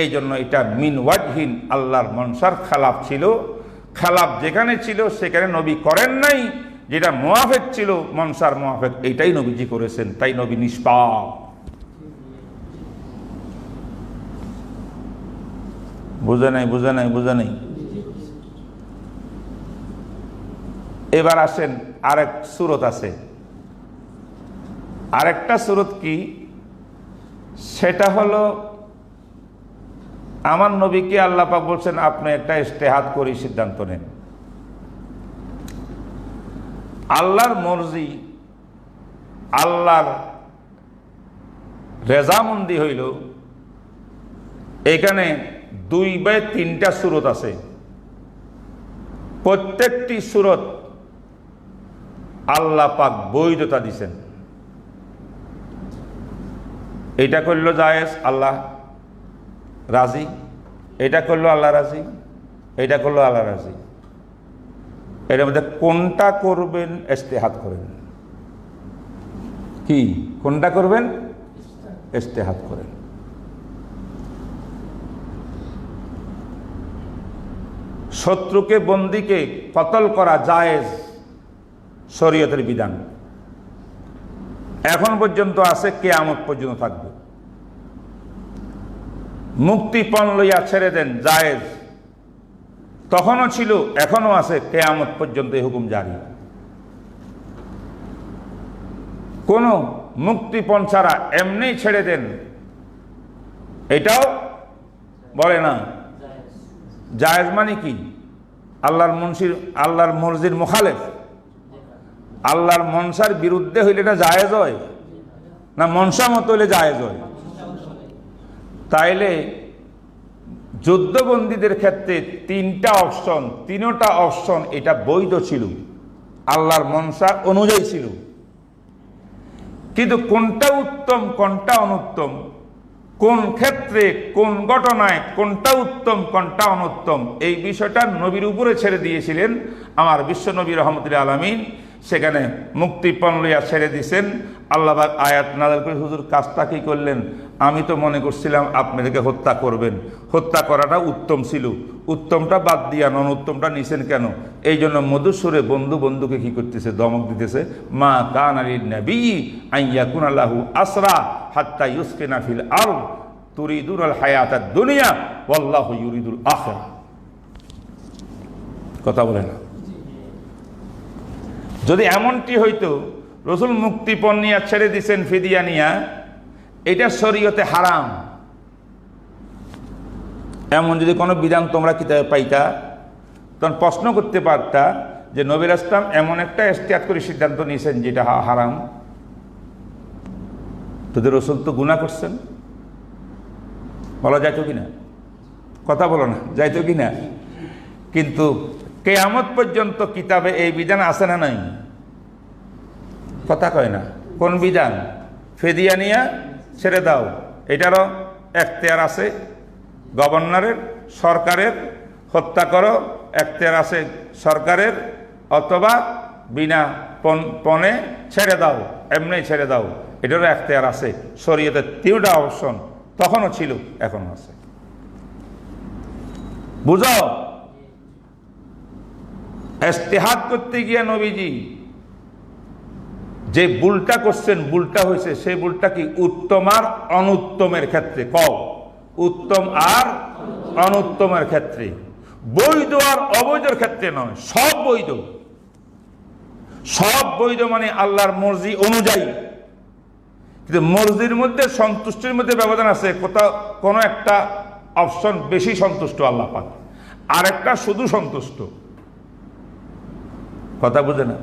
এই জন্য এটা মিন ওয়াজহিন আল্লাহর মনসার খেলাফ ছিল। খেলাফ যেখানে ছিল সেখানে নবী করেন নাই, যেটা মুআফিক ছিল মনসার মুআফিক এইটাই নবীজি করেছেন, তাই নবী নিষ্পাপ। বুঝে নাই। এবার আসেন আরেক সূরত আছে, আরেকটা সূরত কি, সেটা হলো আমার নবীকে আল্লাহ পাক বলছেন আপনি একটা ইজতিহাদ করে সিদ্ধান্ত নেন। আল্লাহর মর্জি, আল্লাহর রেজামন্দি হইল। এখানে 2/3টা সূরত আছে, প্রত্যেকটি সূরত আল্লাহ পাক বৈধতা দিছেন। এটা করলো জায়েজ, আল্লাহ রাজি, এটা করলো আল্লাহ রাজি, এটা করলো আল্লাহ রাজি। এর মধ্যে কোনটা করবেন ইজতিহাদ করেন। কি কোনটা করবেন? ইজতিহাদ করেন। শত্রুকে বন্দীকে কতল করা জায়েজ, শরীয়তের বিধান, এখন পর্যন্ত আছে, কিয়ামত পর্যন্ত থাকবে। মুক্তিপণ লইয়া ছেড়ে দেন, জায়েজ, তখনও ছিল, এখনো আছে, কিয়ামত পর্যন্ত এই হুকুম জারি। কোন মুক্তিপণ ছাড়া এমনি ছেড়ে দেন, এটাও বলে না। জায়েজ মানে কি? আল্লাহর মর্জির মুখালেফ, আল্লাহর মনসার বিরুদ্ধে হইলে এটা জায়েজ হয় না মনসা মতো হইলে জায়েজ হয়? তাইলে যুদ্ধবন্দীদের ক্ষেত্রে 3টা অপশন, 3টা অপশন এটা বৈধ ছিল, আল্লাহর মনসা অনুযায়ী ছিল। কিন্তু কোনটা উত্তম কোনটা অনুত্তম, কোন ক্ষেত্রে কোন ঘটনায় কোনটা উত্তম কোনটা অনুত্তম, এই বিষয়টা নবীর উপরে ছেড়ে দিয়েছিলেন আমার বিশ্ব নবী রহমতুল্লাহ আলামিন। সেখানে মুক্তিপণ লইয়া ছেড়ে দিয়েছেন। আল্লাহ পাক আয়াত নাযিল করে, হুজুর কাজটা কি করলেন? আমি তো মনে করছিলাম আপনাদেরকে হত্যা করবেন, হত্যা করাটা উত্তম ছিল, উত্তমটা বাদ দিয়া নন উত্তমটা নিছেন কেন? এই জন্য মধুসূরে বন্ধুকে কি করতেছে? দমক দিতেছে। মা কানা লিন-নবী আন ইয়াকুনা লাহু আসরা হাত্তা ইউসকিনা ফিল আরদ তুরিদুনাল হায়াতাদ দুনিয়া ওয়াল্লাহু ইউরিদুল আখিরাহ। কথা বলে না? যদি এমনটি হইতো রসুল মুক্তিপণ নিয়ে ছেড়ে দিছেন ফিদিয়া নিয়া, এটা শরীয়তে হারাম, এমন যদি কোনো বিধান তোমরা কিতাবে পাইতা, তখন প্রশ্ন করতে পারতা যে নবী ইসলাম এমন একটা ইজতিহাদ করে সিদ্ধান্ত নিয়েছেন যেটা হারাম, তোদের রসুল তো গুনাহ করছেন, বলা যাইতো কিনা? কথা বলো না, যাইতো কিনা? কিন্তু কিয়ামত পর্যন্ত কিতাবে এই বিধান আছে না নাই? কথা কয় না। কোন বিধান? ফিদিয়া নিয়া ছেড়ে দাও, এটারও এখতিয়ার আছে গভর্নরের, সরকারের। হত্যা করো, এখতিয়ার আছে সরকারের, অথবা বিনা পণে ছেড়ে দাও, এমনি ছেড়ে দাও, এটারও এখতিয়ার আছে। শরীয়তের 3টা অপশন তখনও ছিল, এখনো আছে। বুঝো? ইজতিহাদ করতে গিয়ে নবীজি যে ভুলটা করছেন, ভুলটা হয়েছে, সেই ভুলটা কি? উত্তম আর অনুত্তমের ক্ষেত্রে। কও, উত্তম আর অনুত্তমের ক্ষেত্রে, বৈধ আর অবৈধের ক্ষেত্রে নয়, সব বৈধ। সব বৈধ মানে আল্লাহর মর্জি অনুযায়ী। কিন্তু মর্জির মধ্যে, সন্তুষ্টির মধ্যে ব্যবধান আছে। কোথাও কোনো একটা অপশন বেশি সন্তুষ্ট আল্লাহ পাক, আর একটা শুধু সন্তুষ্ট। কথা বুঝে না?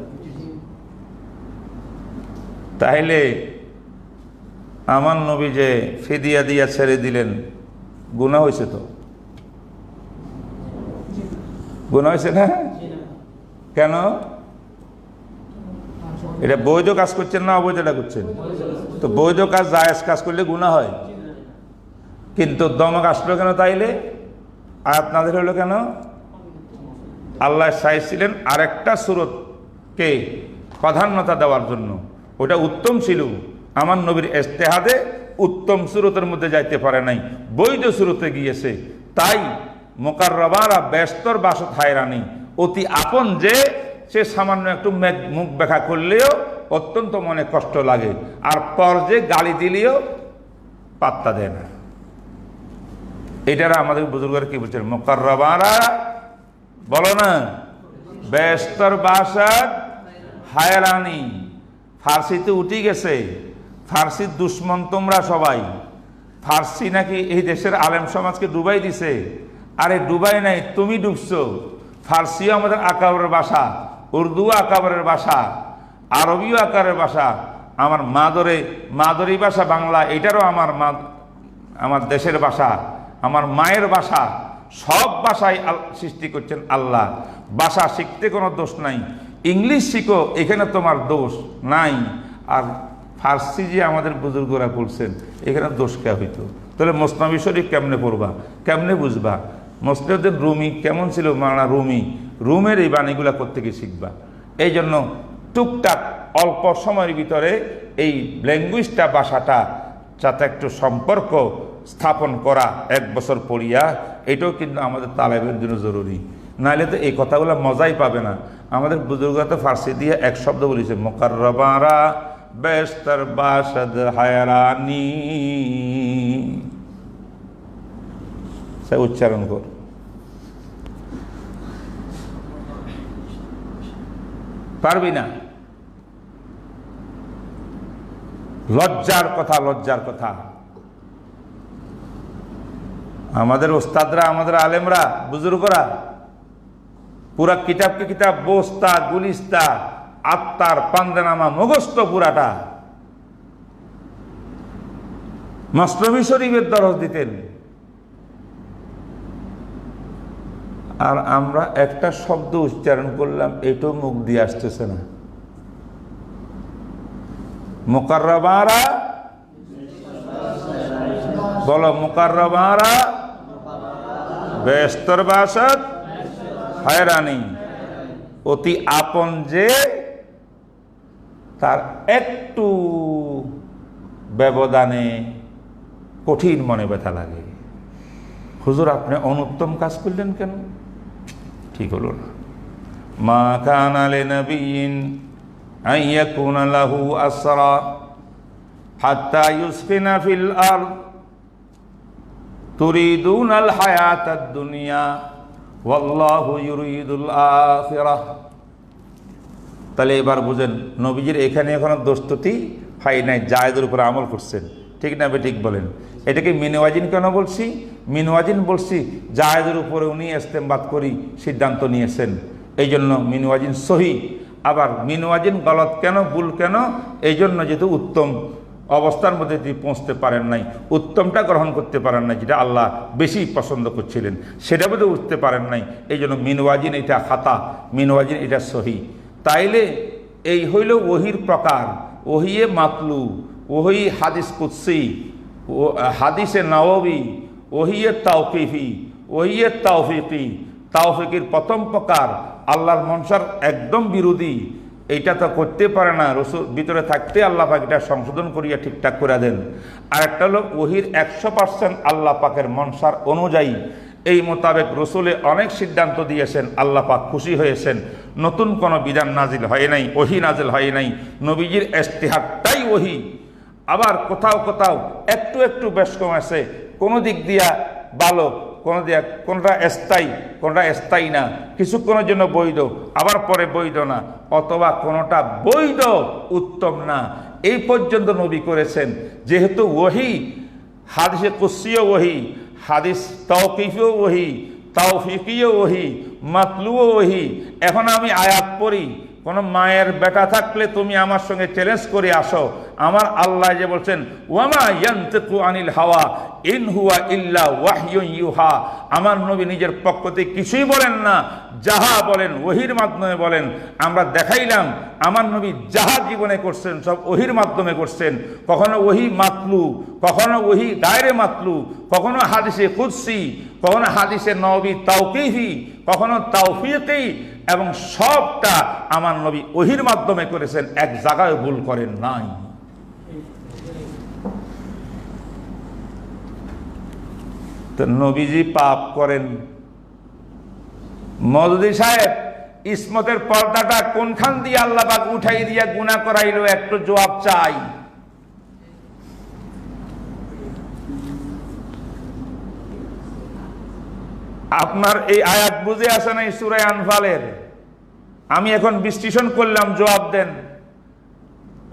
তাহলে আমার নবী যে ফিদিয়া দিয়া ছেড়ে দিলেন, গুনাহ হয়েছে তো? গুনাহ হয়েছে না? কেন? এটা বৈধ কাজ করছেন না অবৈধটা করছেন? তো বৈধ কাজ, জায়েজ কাজ করলে গুনাহ হয়, কিন্তু দমক আসলো কেন তাইলে? আয়াত নাযিল হলো কেন? আল্লাহ চাইছিলেন আরেকটা সূরতকে প্রাধান্যতা দেওয়ার জন্য। ওটা উত্তম ছিল, আমার নবীর ইজতিহাদে উত্তম সূরতের মধ্যে যাইতে পারে নাই, বৈধ সূরতে গিয়েছে। তাই মুকাররবারা ব্যস্তর বাসত হায়রানি, অতি আপন যে সে সামান্য একটু মুখ ব্যাখ্যা করলেও অত্যন্ত মনে কষ্ট লাগে, আর পর যে গালি দিলেও পাত্তা দেয় না। এটারা আমাদের বুজুর্গরা কি বলছেন? মুকাররবারা বলো না, ব্যস্তর বাসত হায়রানি। ফার্সিতে উঠে গেছে, ফার্সির দুশ্মন তোমরা সবাই। ফার্সি নাকি এই দেশের আলেম সমাজকে ডুবাই দিছে। আরে ডুবাই নাই, তুমি ডুবছো। ফার্সিও আমাদের আকাবরের ভাষা, উর্দুও আকাবরের ভাষা, আরবিও আকারের ভাষা। আমার মাদরি ভাষা বাংলা, এটারও আমার দেশের ভাষা, আমার মায়ের ভাষা। সব ভাষায় সৃষ্টি করছেন আল্লাহ। ভাষা শিখতে কোনো দোষ নাই, ইংলিশ শিখো, এখানে তোমার দোষ নাই। আর ফার্সি যে আমাদের বুজুর্গরা বলছেন, এখানে দোষ কে হইতো? তাহলে মসনবী শরীফ কেমনে পড়বা, কেমনে বুঝবা? মুসলিমদের রুমি কেমন ছিল, মাওলানা রুমের এই বাণীগুলা কোত্থেকে শিখবা? এই জন্য টুকটাক অল্প সময়ের ভিতরে এই ল্যাঙ্গুয়েজটা, ভাষাটা যাতে একটু সম্পর্ক স্থাপন করা, 1 বছর পড়িয়া, এটাও কিন্তু আমাদের তালেবের জন্য জরুরি। নাহলে তো এই কথাগুলো মজাই পাবে না। আমাদের বুজুর্গরা তো ফার্সি দিয়ে এক শব্দ বলেছে, মুকাররবারা ব্যস্তর বাসদ হায়রানি। সে উচ্চারণ কর। পারবি না? লজ্জার কথা, লজ্জার কথা। আমাদের ওস্তাদরা, আমাদের আলেমরা, বুজুর্গরা পুরা কিতাবকে কিতাব, বোস্তা গুলিস্তা, আত্মার পান্দেনামা মুখস্থ পুরাটা। মসনবী শরীফের দরজ দিতেন, আর আমরা একটা শব্দ উচ্চারণ করলাম, এটাও মুখ দিয়ে আসতেছে না। মুকাররবারা বলো, মুকাররবারা ব্যস্তর বাসত হায়রানি। অতি আপন যে তার একটু ব্যবধানে কঠিন মনে ব্যথা লাগে। হুজুর আপনি অনুত্তম কাজ করলেন কেন? ঠিক হলো না। মা কানা লিনাবিয়্যিন আন ইয়াকুনা লাহু আসরা হাত্তা ইউসকিনা ফিল আরদ তুরিদুনাল হায়াতাদ দুনিয়া ওয়াল্লাহু ইউরিদুল আখিরাহ। তাহলে এবার বুঝেন, নবীজির এখানে এখনো দোস্ততি হয় নাই, জায়েদের উপরে আমল করছেন। ঠিক না ঠিক বলেন? এটাকে মিনওয়াজিন কেন বলছি? মিনওয়াজিন বলছি জায়েদের উপরে উনি ইস্তেমবাদ করি সিদ্ধান্ত নিয়েছেন, এই জন্য মিনওয়াজিন সহি। আবার মিনওয়াজিন গলত কেন, ভুল কেন? এই জন্য যেহেতু উত্তম অবস্থার মধ্যে তিনি পৌঁছতে পারেন নাই, উত্তমটা গ্রহণ করতে পারেন নাই, যেটা আল্লাহ বেশি পছন্দ করছিলেন, সেটা বোধ উঠতে পারেন নাই। এই জন্য মিনওয়াজিন এটা খাতা, মিনওয়াজিন এটা সহি। তাইলে এই হইল ওহির প্রকার। ওহিয়ে মাতলু, ওহি হাদিস কুদসি, হাদিসে নববী, ওহিয়ে তাওকিফি, ওহিয়ে তাওফিকি। তাওফিকের প্রথম প্রকার আল্লাহর মনসার একদম বিরোধী, এইটা তো করতে পারে না, রসুল ভিতরে থাকতে আল্লাহ পাক এটা সংশোধন করিয়া ঠিকঠাক করে দেন। আর একটা হলো ওহির 100% আল্লাহ পাকের মনসার অনুযায়ী, এই মোতাবেক রসুলে অনেক সিদ্ধান্ত দিয়েছেন, আল্লাহ পাক খুশি হয়েছেন। নতুন কোনো বিধান নাজিল হয় নাই, ওহি নাজিল হয় নাই, নবীজির ইজতিহাদটাই ওহি। আবার কোথাও কোথাও একটু একটু বেশ কম আছে, কোনো দিক দিয়া ভালো, কোনটা স্থায়ী, কোনটা স্থায়ী না, কিছুক্ষণের জন্য বৈধ, আবার পরে বৈধ না, অথবা কোনটা বৈধ উত্তম না, এই পর্যন্ত নবী করেছেন। যেহেতু ওহি, হাদিসে কুদসিও ওহি, হাদিস তাওকিফিও ওহি, তাওফিকিও ওহি, মাতলুও ওহি। এখন আমি আয়াত পড়ি, কোনো মায়ের বেটা থাকলে তুমি আমার সঙ্গে চ্যালেঞ্জ করে আসো। আমার আল্লাহ যে বলছেন, ওয়ামা ইয়ানতিকু আনিল হাওয়া ইন হুয়া ইল্লা ওয়াহয়ুন ইউহা। আমার নবী নিজের পক্ষ থেকে কিছুই বলেন না, যাহা বলেন ওহির মাধ্যমে বলেন। আমরা দেখাইলাম আমার নবী যাহা জীবনে করছেন সব ওহির মাধ্যমে করছেন। কখনো ওহি মাত্র মাতলু, কখনো ওহি গায়রে মাতলু, কখনো হাদিসে কুদসি, কখনো হাদিসে নবী তাওকিফি, কখনো তাওফিকি, এবং সবটা আমার নবী ওহির মাধ্যমে করেছেন, এক জায়গায় ভুল করেন নাই। তো নবীজি পাপ করেন, মওদুদী সাহেব ইসমতের পর্দাটা কোনখান দিয়ে আল্লাহ পাক উঠাই দিয়া গুনাহ করাইলো, একটু জবাব চাই। আপনার এই আয়াত বুঝে আসে নাই সূরা আনফালের? আমি এখন বিশ্লেষণ করলাম, জবাব দেন।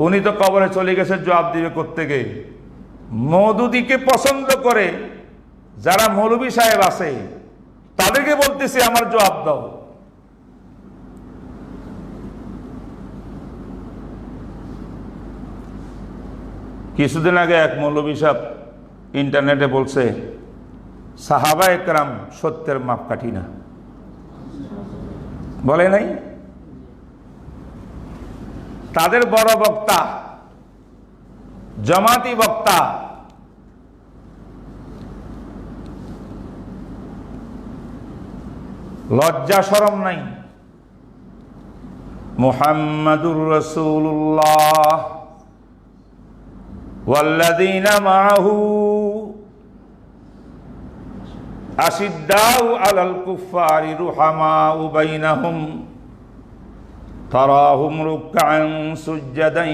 উনি তো কবরে চলে গেছে, জবাব দিবে কোত্থেকে? মওদুদীকে পছন্দ করে যারা মৌলভী সাহেব আছে তাদেরকে বলতেছে আমার জবাব দাও। কিছুদিন আগে এক মৌলভী সাহেব ইন্টারনেটে বলছে সাহাবা একরাম সত্যের মাপকাঠি না, বলে নাই? তাদের বড় বক্তা, জামাতি বক্তা, লজ্জা শরম নাই। মুহাম্মাদুর রাসূলুল্লাহ ওয়াল্লাযীনা মাআহু আশিদ্দাউ আলাল কুফফারি রুহামাউ বাইনাহুম তারাহুম রুকআন সুজদান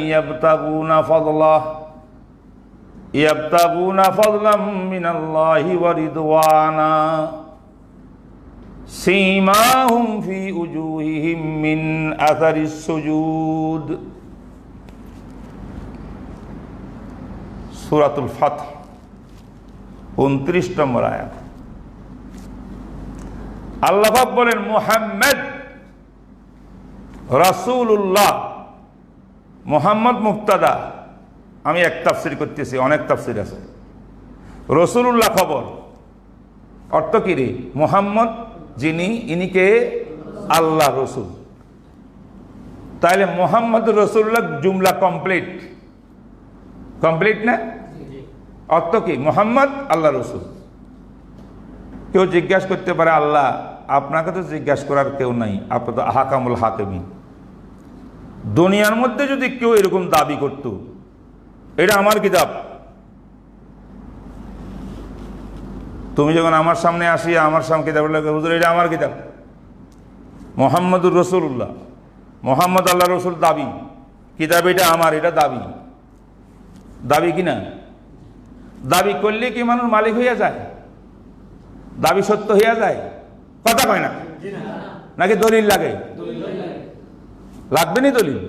ইয়াবতাগুনা ফাদলাম মিনাল্লাহি ওয়া রিদওয়ানা সীমাহুম ফি উজুহিহিম মিন আসারিস সুজুদ। সূরাতুল ফাতহ 29 নম্বর আয়াত। আল্লাহ পাক বলেন মুহাম্মদ রাসূলুল্লাহ, মুহাম্মদ মুবতাদা, আমি এক তাফসীর করতেছি, অনেক তাফসীর আছে। রাসূলুল্লাহ খবর, অর্থ কি রে? মুহাম্মদ যিনি, ইনিকে আল্লাহ রসুল। তাহলে মুহাম্মদ রাসূলুল্লাহ জুমলা কমপ্লিট, কমপ্লিট না? অর্থ কি? মুহাম্মদ আল্লাহ রসুল। কেউ জিজ্ঞাসা করতে পারে আল্লাহ আপনাকে তো জিজ্ঞাসা করার কেউ নাই, আপনি তো হাকামুল হাকিমিন। দুনিয়ার মধ্যে যদি কেউ এরকম দাবি করত, এটা আমার কিতাব, তুমি যখন আমার সামনে আসি আমার সামনে কিতাব হুজুর এটা আমার কিতাব, মুহাম্মদুর রাসূলুল্লাহ, মুহাম্মদ আল্লাহ রসুল দাবি, কিতাব এটা আমার, এটা দাবি, দাবি কিনা? দাবি করলে কি মানুষ মালিক হইয়া যায়? দাবি সত্য হইয়া যায়? কথা কয় না, নাকি দলিল লাগে? লাগবে নি দলিল?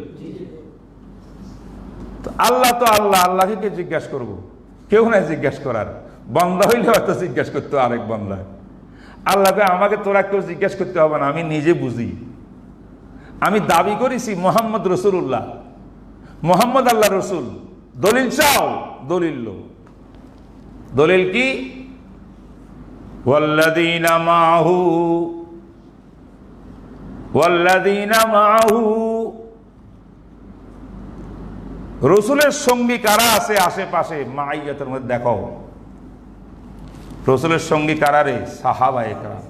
আল্লাহ তো আল্লাহ, আল্লাহকে কে জিজ্ঞাসা করবো? কেউ নাই জিজ্ঞাসা করার। বান্দা হইলে হয়তো জিজ্ঞাসা করতে আরেক বান্দা। আল্লাহকে আমাকে তোরা কেউ জিজ্ঞাসা করতে হবে না, আমি নিজে বুঝি। আমি দাবি করেছি মুহাম্মদ রাসূলুল্লাহ, মুহাম্মদ আল্লাহ রসুল। দলিল চাও, দলিল লো। দলিল কি? ওয়াল্লাযীনা মাআহু, ওয়াল্লাযীনা মাআহু, রসুলের সঙ্গী কারা আছে আশেপাশে? মাইয়াতের মধ্যে দেখো রসুলের সঙ্গী কারা রে? সাহাবায়ে কেরাম।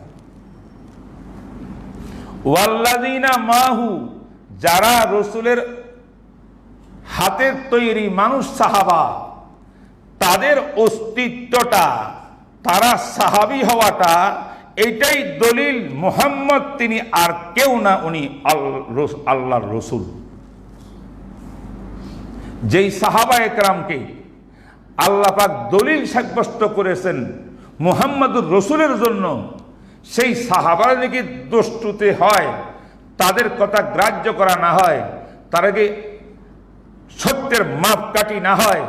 ওয়াল্লাযীনা মাআহু, যারা রসুলের হাতের তৈরি মানুষ সাহাবা, তাদের অস্তিত্বটা, তারা সাহাবী হওয়াটা, এটাই দলিল মুহাম্মদ তিনি আর কেউ না, উনি আল্লাহর রসুল। যেই সাহাবায়ে কেরামকে আল্লাহ পাক দলিল সাব্যস্ত করেছেন মুহাম্মদুর রসুলের জন্য, সেই সাহাবারা নাকি দোষটুতে হয়, তাদের কথা গ্রাহ্য করা না হয়, তারাকে সত্যের মাপকাঠি না হয়,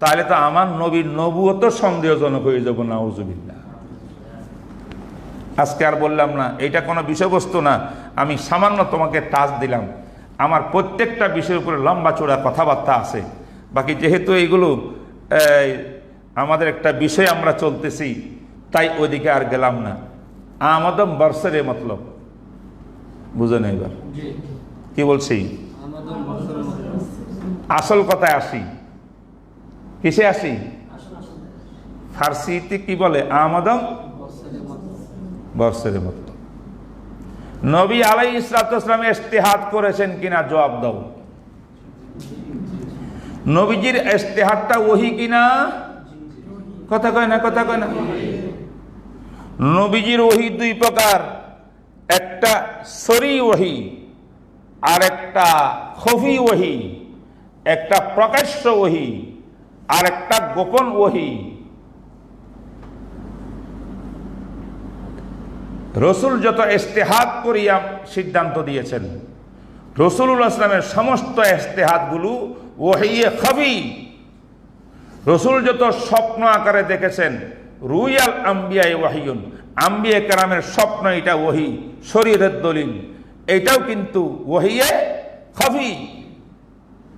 তাহলে তো আমার নবীর নবুয়ত সন্দেহজনক হয়ে যাব। নাউজুবিল্লাহ। আজকে আর বললাম না, এটা কোনো বিষয়বস্তু না, আমি সামান্য তোমাকে টাচ দিলাম। আমার প্রত্যেকটা বিষয়ের উপরে লম্বা চূড়া কথাবার্তা আছে। বাকি যেহেতু এইগুলো আমাদের একটা বিষয় আমরা চলতেছি, তাই ওইদিকে আর গেলাম না। আমাদম বর্ষের মতলব বুঝে নেই। এবার কি বলছি? আসল কথায় আসি। কিসে আসি? ফার্সিতে কি বলে? আমাদম বর্ষের মতো। নবী আলাইহিস সালাম ইজতিহাদ করেছেন কিনা জবাব দাও। নবীজির ইজতিহাদটা ওহী কিনা? কথা কয় না, কথা কয় না। নবীজির ওহী দুই প্রকার, একটা সরি ওহী আর একটা খফি ওহী, একটা প্রকাশ্য ওহী আর একটা গোপন ওহী। রসুল যত ইজতিহাদ করিয়া সিদ্ধান্ত দিয়েছেন, রসুলুল্লাহ সাল্লামের সমস্ত ইজতিহাদগুলো ওহীয়ে খফি। রসুল যত স্বপ্ন আকারে দেখেছেন, রুয়াল আম্বিয়ায়ে ওয়াহিয়ুন, আম্বিয়া কেরামের স্বপ্ন, এটা ওহী, শরীয়তের দলিল, এটাও কিন্তু ওহীয়ে খফি।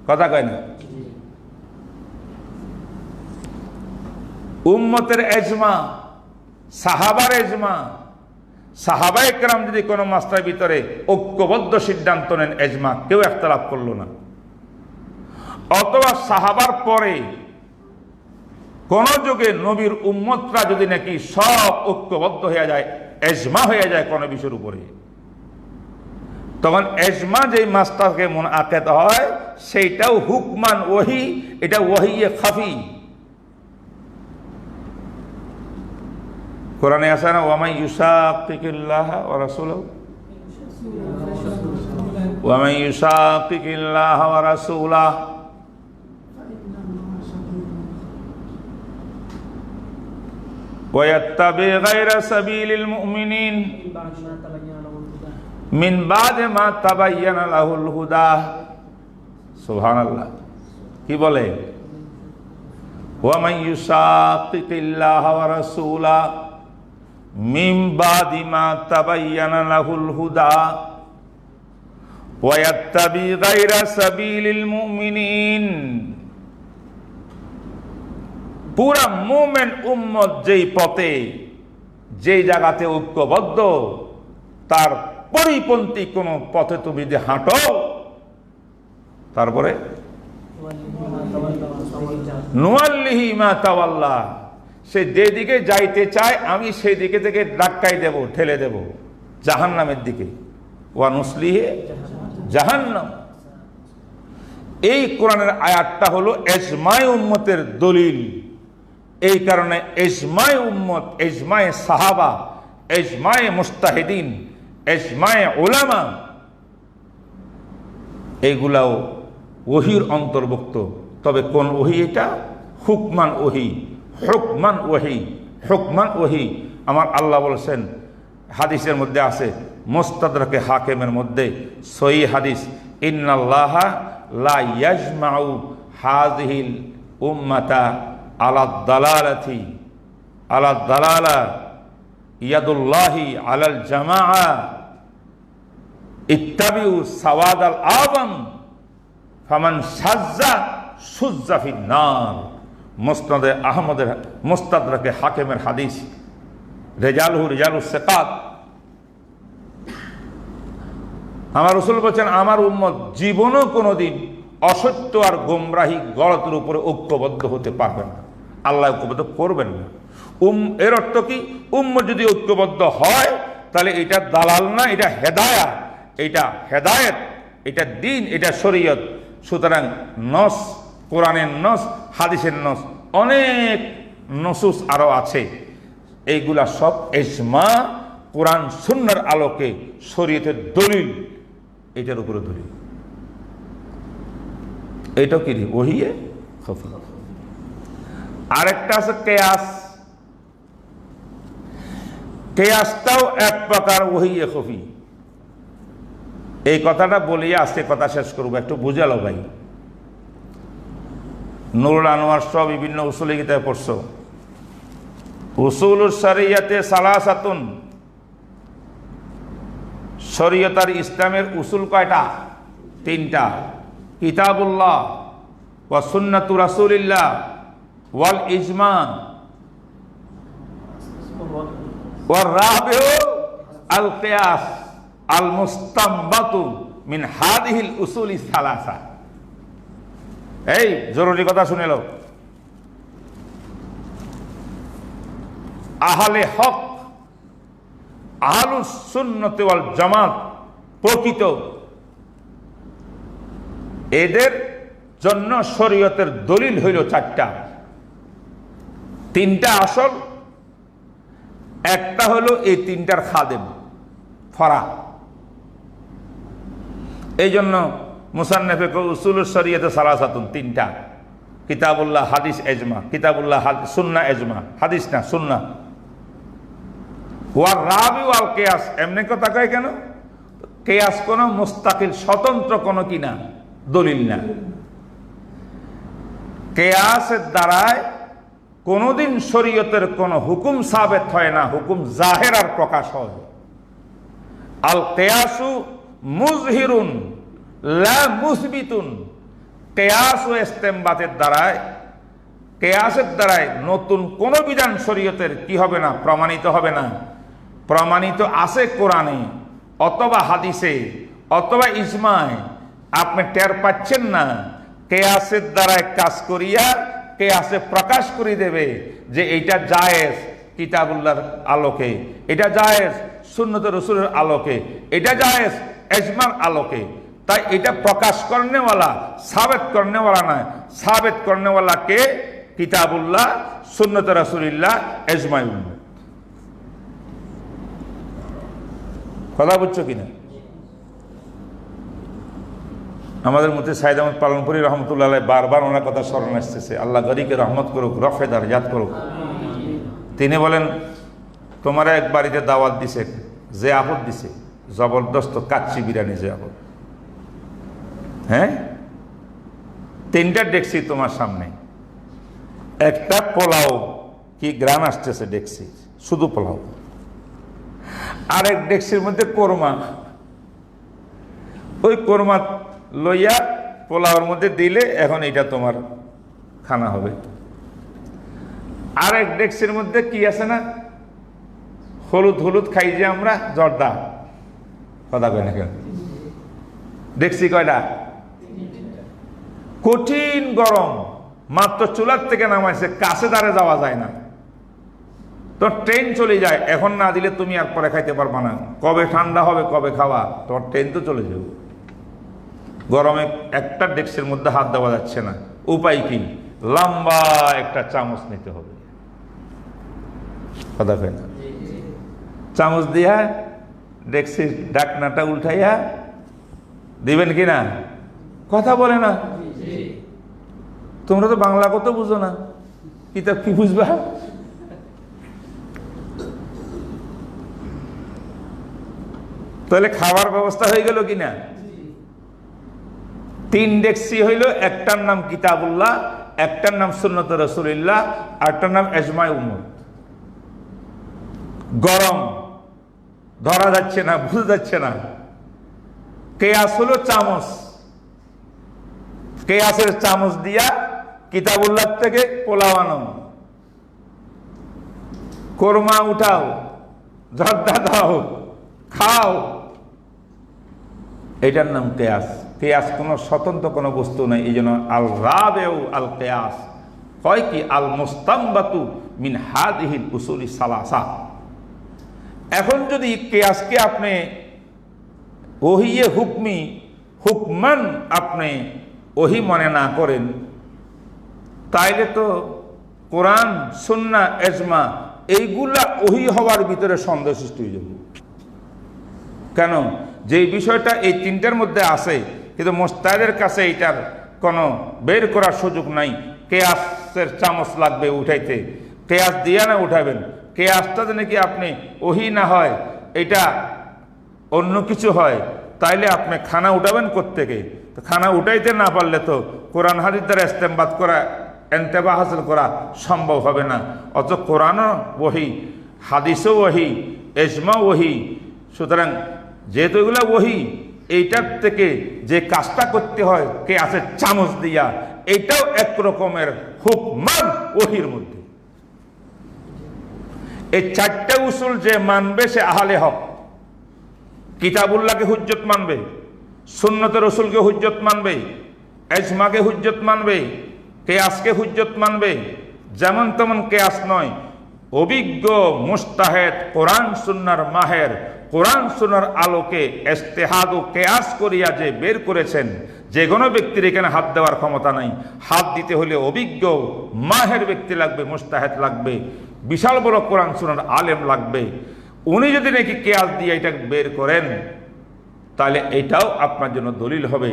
কথা কয় না। উম্মতের ইজমা, সাহাবার ইজমা, সাহাবায়ে কেরাম যদি কোনো মাসলার ভিতরে ঐক্যবদ্ধ সিদ্ধান্ত নেন, ইজমা, কেউ ইখতিলাফ করলো না, অথবা সাহাবার পরে কোন যুগে নবীর উম্মতরা যদি নাকি সব ঐক্যবদ্ধ হয়ে যায়, ইজমা হয়ে যায় কোন বিষয়ের উপরে, তখন ইজমা যেই মাসটাকে মুনআকিদ হয় সেইটাও হুকমান ওহী, এটা ওহীয়ে খফি। কোরআনে আছে না, ওয়ামান ইউশাকিকিল্লাহ ওয়া রাসূলাহু, ওয়ামান ইউশাকিকিল্লাহ ওয়া রাসূলাহু ওয়া ইয়াত্তাবি গায়রা সাবিলিল মুমিনিন মিন বাদে মা তাবায়্যানা লাহুল হুদা। সুবহানাল্লাহ। কি বলে? ওয়ামান ইউশাকিকিল্লাহ ওয়া রাসূলাহু মিন বাদি মা তাবায়্যানা লাহুল হুদা ওয়া ইয়াত্তাবি গায়রা সাবিলিল মুমিনিন। পুরা মুমিন উম্মত যেই পথে, যেই জায়গাতে ঐক্যবদ্ধ, তার পরিপন্থী কোন পথে তুমি যদি হাঁটো, তারপরে নুয়াল্লিহি মা তাওয়াল্লা, সে যেদিকে যাইতে চায় আমি সেই দিকে থেকে ধাক্কাই দেব, ঠেলে দেব জাহান্নামের দিকে। ওয়া নুসলিহি জাহান্নাম। এই কোরআনের আয়াতটা হলো ইজমায়ে উম্মতের দলিল। এই কারণে ইজমায়ে উম্মত, ইজমায়ে সাহাবা, ইজমায়ে মুস্তাহিদিন, ইজমায়ে উলামা, এইগুলাও ওহীর অন্তর্ভুক্ত। তবে কোন ওহী? এটা হুকমান ওহী, হুকমান ওহী, হুকমান ওহী। আমার আল্লাহ বলেছেন, হাদিসের মধ্যে আছে, মুস্তাদরাকে হাকিমের মধ্যে সহিহ হাদিস, ইন্নাল্লাহা লা ইয়াজমাউ হাযিহিল উম্মাতা আলা দালালাতি, আলা দালালা ইয়াদুল্লাহি আলাল জামাআ ইত্তাবিউ সাওয়াদাল আযম ফামান শাজ্জা সুজ্জা ফিন নার। মুসনাদে আহমদের, মুস্তাদরাকে হাকিমের হাদিস, রিজালুহু রিজালুস সিকাত। আমার রাসূল বলেন, আমার উম্মত জীবনও কোনোদিন অসত্য আর গোমরাহি গলতের উপরে ঐক্যবদ্ধ হতে পারবে না, আল্লাহ ঐক্যবদ্ধ করবেন না। এর অর্থ কি? উম্মত যদি ঐক্যবদ্ধ হয় তাহলে এটা দালাল না, এটা হেদায়াত, এটা হেদায়েত, এটা দ্বীন, এটা শরীয়ত। সুতরাং নস, কোরআনের নস, হাদিসের নস, অনেক নসুস আরো আছে, এইগুলা সব ইজমা, কোরআন সুন্নাহর আলোকে শরীয়তের দলিল, এটার উপরে দলিল। এটা কি? ওহীয়ে খফি। আরেকটা আছে কিয়াস। কিয়াসটাও এক প্রকার ওহীয়ে খফি। এই কথাটা বলিয়ে আজকে কথা শেষ করবো, একটু বুঝালো ভাই। নুরুল আনোয়ার সহ বিভিন্ন উসুলি কিতাবে পড়ছো। উসুলুস শরিয়াতে সালাসাতুন, শরীয়ত আর ইসলামের উসুল কয়টা? তিনটা। কিতাবুল্লাহ ওয়া সুন্নাতু রাসূলিল্লাহ ওয়াল ইজমা ওয়ার রাবিউ আল কিয়াস আল মুস্তামবাতু মিন হাদিহিল উসুলি সালাসা। এই জরুরি কথা শুনে নাও, আহলে হক, আহলুস সুন্নাত ওয়াল জামাত প্রকৃত, এদের জন্য শরীয়তের দলিল হইল চারটা। তিনটা আসল, একটা হলো এই তিনটার খাদেম ফরা। এই জন্য মুসান্নেফে উসুলুস শরিয়তে সালাসাতুন, তিনটা: কিতাবুল্লাহ, হাদিস, এজমা। কিতাবুল্লাহ, সুন্নাহ, এজমা। হাদিস না, সুন্নাহ। ওয়ার রাবি ওয়াল কিয়াস। এমনি কথা কয় কেন? কিয়াস কোনো মুস্তাকিল স্বতন্ত্র কোনো কি না, দলিল না। কিয়াসের দ্বারায় কোনোদিন শরীয়তের কোনো হুকুম সাবেত হয় না, হুকুম জাহের আর প্রকাশ হয়। আল কিয়াসু মুজহিরুন লা মুসবিতুন। কিয়াস ও ইস্তেমবাতের দ্বারায়, কিয়াসের দ্বারায় নতুন কোন বিধান শরীয়তের কি হবে না, প্রমাণিত হবে না। প্রমাণিত আছে কোরআনে অথবা হাদিসে অথবা ইজমায়, আপনি টের পাচ্ছেন না। কিয়াসের দ্বারায় কাজ করিয়া কিয়াসে প্রকাশ করে দেবে যে এইটা জায়েজ কিতাবুল্লাহর আলোকে, এটা জায়েজ সুন্নত রাসূলের আলোকে, এটা জায়েজ এজমার আলোকে। তাই এটা প্রকাশ করনেওয়ালা, সাবেত করনেওয়ালা নয়। সাবেত করনেওয়ালা কে? কিতাবুল্লাহ, সুন্নত রাসূলুল্লাহ, এজমাই উম্মত। কথা বুঝছো কিনা? আমাদের মধ্যে সাইদ আহমদ পালনপুরি রহমতুল্লাহ আলাইহি বারবার ওনার কথা স্মরণ আসতেছে। আল্লাহ গরিকে রহমত করুক, রফে দারজাত করুক। তিনি বলেন, তোমারা এক বাড়িতে দাওয়াত দিছে, যে আপদ দিছে জবরদস্ত কাচ্চি বিরিয়ানি, যে আপদ। হ্যাঁ, তিনটা ডেকসি তোমার সামনে, একটা পোলাও, কি গ্রাম আসতেছে ডেকসি, শুধু পোলাও। আর এক ডেকসির মধ্যে কোরমা, ওই কোরমা লইয়া পোলাওর মধ্যে দিলে এখন এটা তোমার খানা হবে। আর এক ডেকসির মধ্যে কি আছে না, হলুদ হলুদ খাই যে আমরা, জর্দা। কথা কয় না কেন? ডেকসি কয়টা? কঠিন গরম, মাত্র চুলার থেকে নামাইছে, কাছে দাঁড়ে যাওয়া যায় না। তো ট্রেন চলে যায়, এখন না দিলে তুমি আর পরে খাইতে পারবা না। কবে ঠান্ডা হবে, কবে খাওয়া, তোমার ট্রেন তো চলে যাবে। গরমে একটা ডেক্সির মধ্যে হাত দেওয়া যাচ্ছে না, উপায় কি? লম্বা একটা চামচ নিতে হবে। কথা কয় না? চামচ দিয়া ডেক্সির ডাকনাটা উল্টাইয়া দিবেন কিনা? কথা বলে না। তোমরা তো বাংলা কত বুঝো না, কিতাব কি বুঝবা? তাহলে খাবার ব্যবস্থা হয়ে গেল কিনা? তিন ডেক্সি হইল, একটার নাম কিতাবুল্লাহ, একটার নাম সুন্নত রাসূলুল্লাহ, আরটার নাম এজমাই উম্মত। গরম, ধরা যাচ্ছে না, বুঝা যাচ্ছে না। কিয়াস হলো চামচ, কিয়াসের চামচ দিয়া কিতাবুল্লাহ থেকে পোলাও আনো, কোরমা উঠাও, জর্দা দাও, খাও। এটার নাম কিয়াস। কিয়াস কোনো স্বতন্ত্র কোনো বস্তু নাই। এই জন্য আল রাবেউ আল কিয়াস হয় কি, আল মুস্তামবাতু মিন হাদিহিল উসুলি সালাসা। এখন যদি কিয়াসকে আপনি ওহিয়ে হুকমি, হুকমান আপনি ওহি মনে না করেন, তাইলে তো কোরআন, সুন্নাহ, এজমা এইগুলা ওহি হওয়ার ভিতরে সন্দেহ সৃষ্টি হয়ে যাবে। কেন? যে বিষয়টা এই তিনটার মধ্যে আছে, কিন্তু মুস্তাহিদের কাছে এইটার কোনো বের করার সুযোগ নাই। কিয়াসের চামচ লাগবে উঠাইতে, কিয়াস দিয়ে না উঠাবেন। কিয়াসটা যেন কি আপনি ওহি না হয়, এটা অন্য কিছু হয়, তাইলে আপনি খানা উঠাবেন কোত্থেকে? তো খানা উঠাইতে না পারলে তো কোরআন হাদিস দ্বারা ইস্তেমবাদ করা, এন্তেবা হাসিল করা সম্ভব হবে না। অত কোরআনও ওহি, হাদিসও ওহি, এজমা ওহি। সুতরাং যেহেতু এগুলো ওহি, এইটার থেকে যে কাজটা করতে হয় কিয়াসের চামচ দিয়া, এইটাও এক রকমের হুকমান ওহির মধ্যে। এই চারটা উসুল যে মানবে সে আহলে হক। কিতাবুল্লাহকে হুজ্জত মানবে, সুন্নত রাসূলকে হুজ্জত মানবে, এজমাকে হুজ্জত মানবে, কিয়াসকে হুজ্জত মানবে। যেমন তেমন কিয়াস নয়, অভিজ্ঞ মুস্তাহেদ কোরআন সুন্নাহর মাহের কোরআন সুন্নাহর আলোকে ইজতিহাদ ও কিয়াস করিয়া যে বের করেছেন, যে কোনো ব্যক্তির এখানে হাত দেওয়ার ক্ষমতা নাই। হাত দিতে হলে অভিজ্ঞ মাহের ব্যক্তি লাগবে, মুস্তাহেদ লাগবে, বিশাল বড় কোরআন সুন্নাহর আলেম লাগবে। উনি যদি নাকি কিয়াস দিয়ে এটা বের করেন তাহলে এটাও আপনার জন্য দলিল হবে।